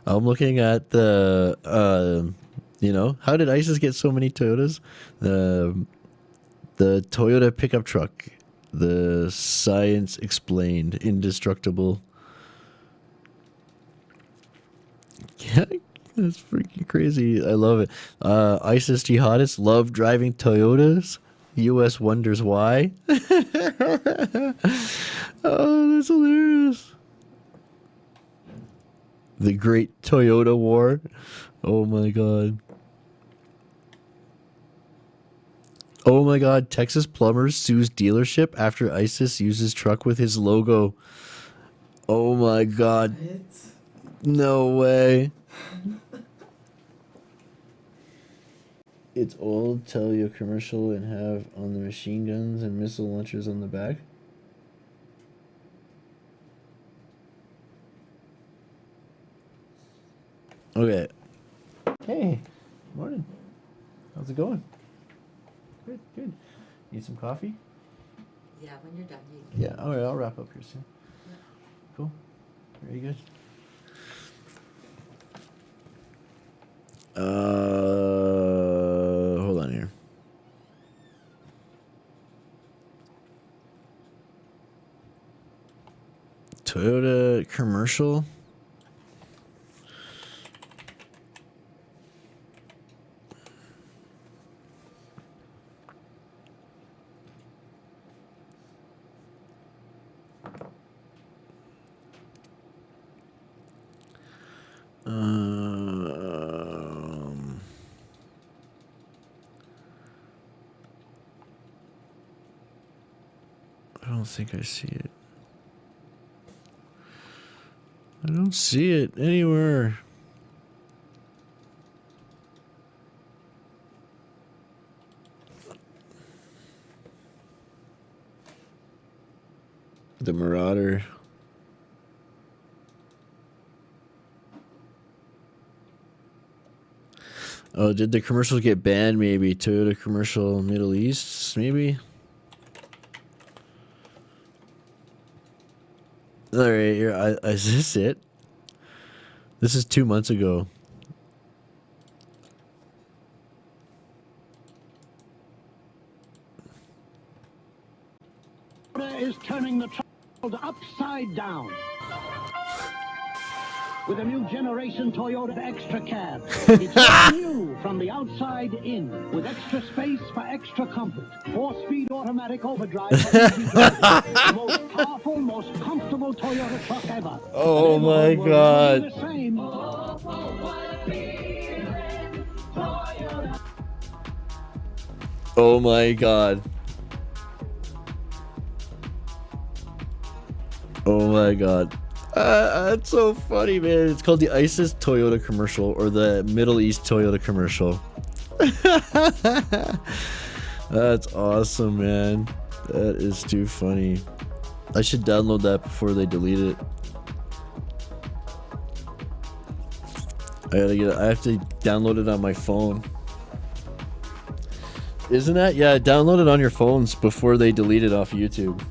B: I'm looking at the, you know, how did ISIS get so many Toyotas? The Toyota pickup truck, the science explained, indestructible. Yeah, that's freaking crazy. I love it. ISIS jihadists love driving Toyotas. U.S. wonders why. Oh, that's hilarious. The Great Toyota War. Oh my god. Oh my god, Texas plumber sues dealership after ISIS uses truck with his logo. Oh my god. No way. It's old. Tell you a commercial and have on the machine guns and missile launchers on the back. Okay. Hey, morning. How's it going? Good, good. Need some coffee?
L: Yeah, when you're done, you can.
B: Yeah, alright, I'll wrap up here soon. Cool. Very good. Hold on here. Toyota commercial. I don't think I see it. I don't see it anywhere. The Marauder. Oh, did the commercials get banned? Maybe Toyota commercial Middle East, maybe. All right, here. Is this it? This is 2 months ago.
M: Is turning the child upside down with a new generation Toyota Extra Cab. It's all new from the outside in, with extra space for extra comfort. 4-speed automatic overdrive for easy driving. The most powerful, most comfortable Toyota truck ever.
B: Oh my God.
M: The same.
B: Oh my God. Oh my God. That's so funny, man. It's called the ISIS Toyota commercial, or the Middle East Toyota commercial. That's awesome, man. That is too funny. I should download that before they delete it. I have to download it on my phone. Isn't that? Yeah, download it on your phones before they delete it off YouTube.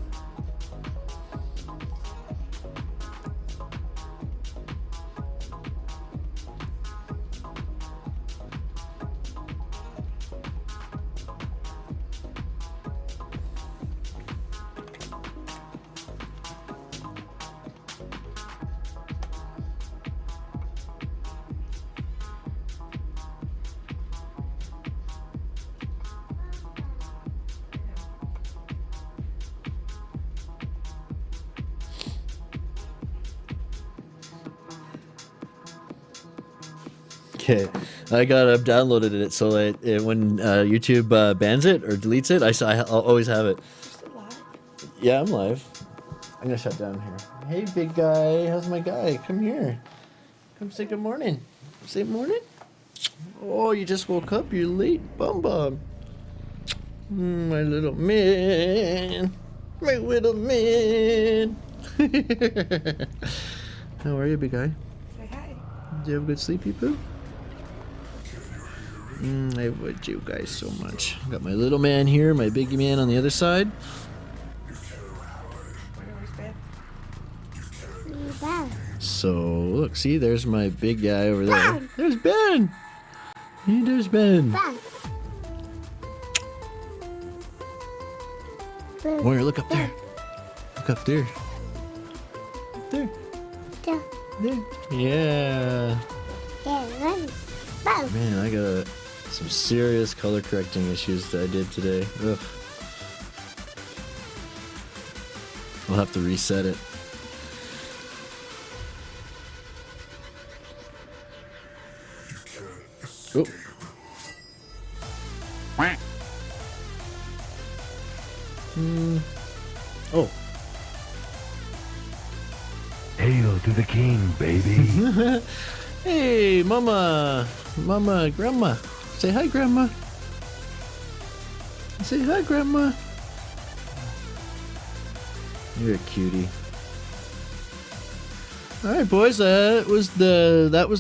B: Okay, I downloaded it so that when YouTube bans it or deletes it, I'll always have it. Yeah, I'm live. I'm gonna shut down here. Hey, big guy, how's my guy? Come here. Come say good morning. Say morning. Oh, you just woke up. You're late, bum. My little man. My little man. How are you, big guy?
L: Say hi.
B: Did you have a good sleep, you poo? I would you guys so much. Got my little man here, my big man on the other side. So, look, see, there's my big guy over there. Ben. There's Ben! Hey, there's Ben. Warrior, look up there. Look up there. Up there. There. Yeah. Man, I got some serious color correcting issues that I did today. Ugh. I'll have to reset it. Oh. Oh.
D: Hail to the king, baby.
B: Hey, mama, grandma. Say hi, grandma. Say hi, Grandma. You're a cutie. All right, boys. That was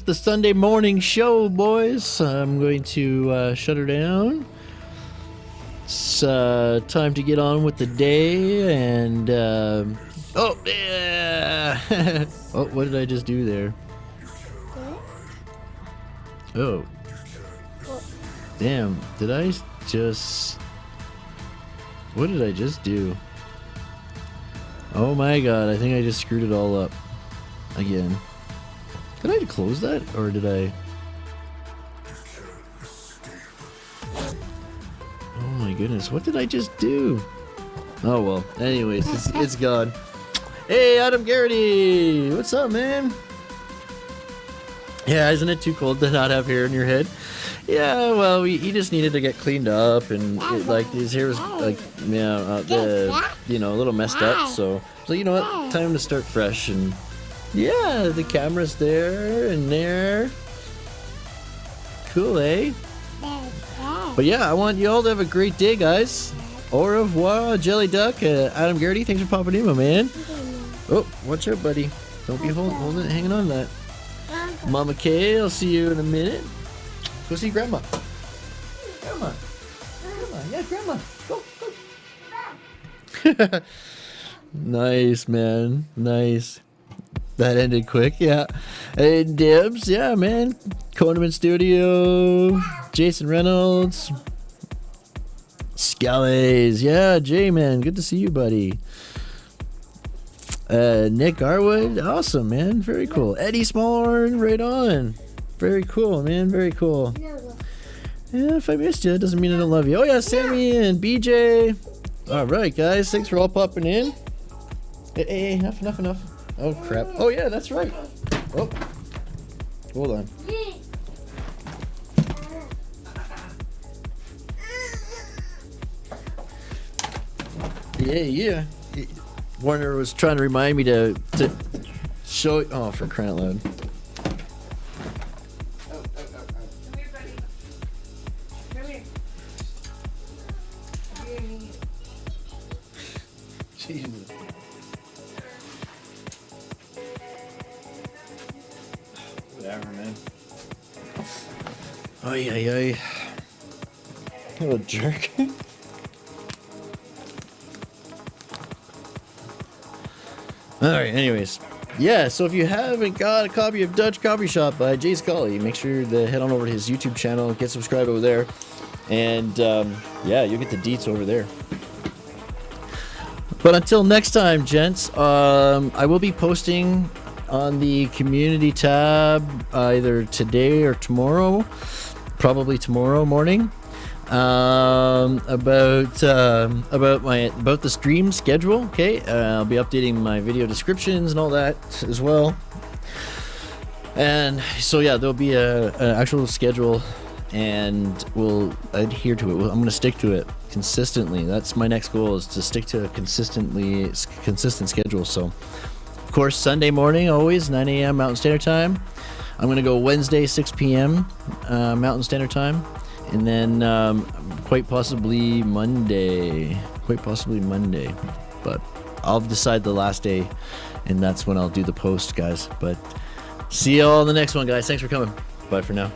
B: the Sunday morning show, boys. I'm going to shut her down. It's time to get on with the day, and oh yeah. Oh, what did I just do there? Oh, damn! Did I just? What did I just do? Oh my god! I think I just screwed it all up again. Did I close that, or did I? Oh my goodness, what did I just do? Oh well, anyways, it's gone. Hey, Adam Garrity! What's up, man? Yeah, isn't it too cold to not have hair in your head? Yeah, well, he just needed to get cleaned up, and like his hair was like, a little messed up. So you know what? Time to start fresh, and yeah, the camera's there and there. Cool, eh? But yeah, I want you all to have a great day, guys. Au revoir, Jelly Duck. Adam Garrity, thanks for popping in, my man. Oh, watch out, buddy. Don't be hanging on to that. Mama Kay, I'll see you in a minute. Go see Grandma. Grandma. Yeah, Grandma. Go. Nice, man. Nice. That ended quick, yeah. Hey, Dibs, yeah, man. Coneman Studio. Jason Reynolds. Skellies, yeah, Jay, man. Good to see you, buddy. Nick Garwood, awesome, man. Very cool. Eddie Smallhorn, right on. Very cool, man. Very cool. Yeah, if I missed you, it doesn't mean I don't love you. Oh yeah, Sammy and BJ. All right, guys. Thanks for all popping in. Hey, enough. Oh crap. Oh yeah, that's right. Oh, hold on. Yeah. Warner was trying to remind me to show. Oh, for crying out loud. Jesus. Whatever, man. Ay. What a jerk. Alright, anyways. Yeah, so if you haven't got a copy of Dutch Coffee Shop by Jay Scully, make sure to head on over to his YouTube channel, get subscribed over there, and yeah, you'll get the deets over there. But until next time, gents, I will be posting on the community tab either today or tomorrow, probably tomorrow morning, about the stream schedule. Okay, I'll be updating my video descriptions and all that as well. And so yeah, there'll be an actual schedule, and we'll adhere to it. I'm going to stick to it consistently. That's my next goal, is to stick to a consistent schedule. So of course, Sunday morning, always 9 a.m. Mountain Standard Time. I'm going to go Wednesday 6 p.m. Mountain Standard Time, and then quite possibly Monday, but I'll decide the last day, and that's when I'll do the post, guys. But see you all in the next one, guys. Thanks for coming. Bye for now.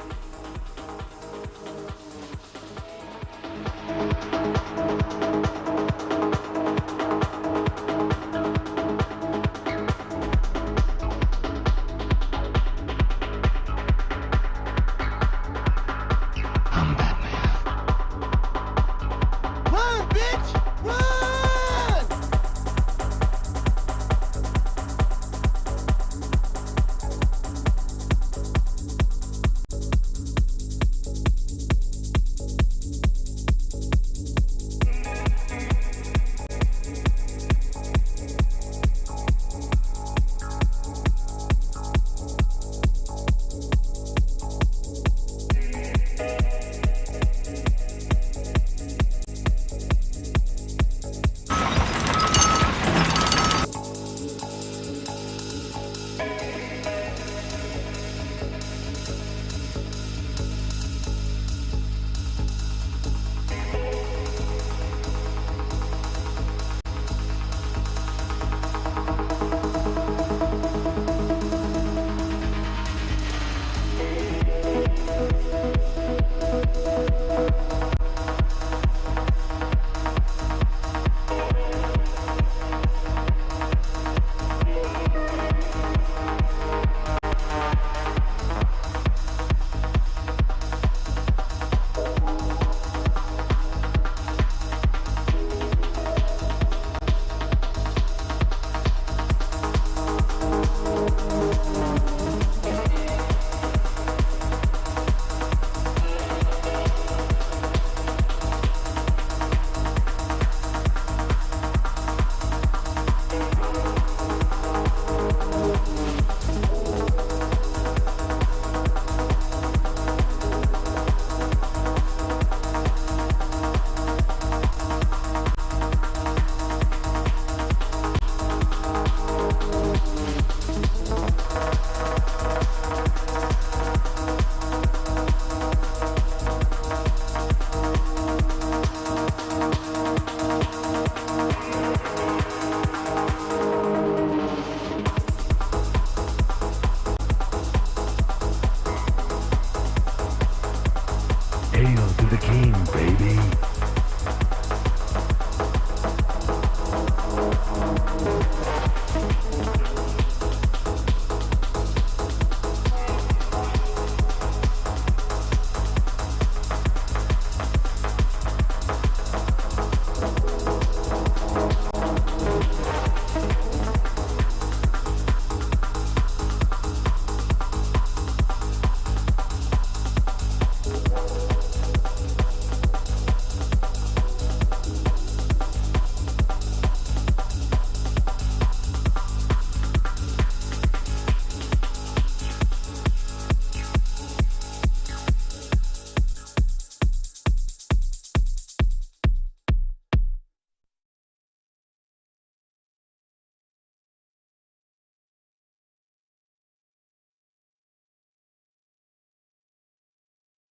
D: king, baby.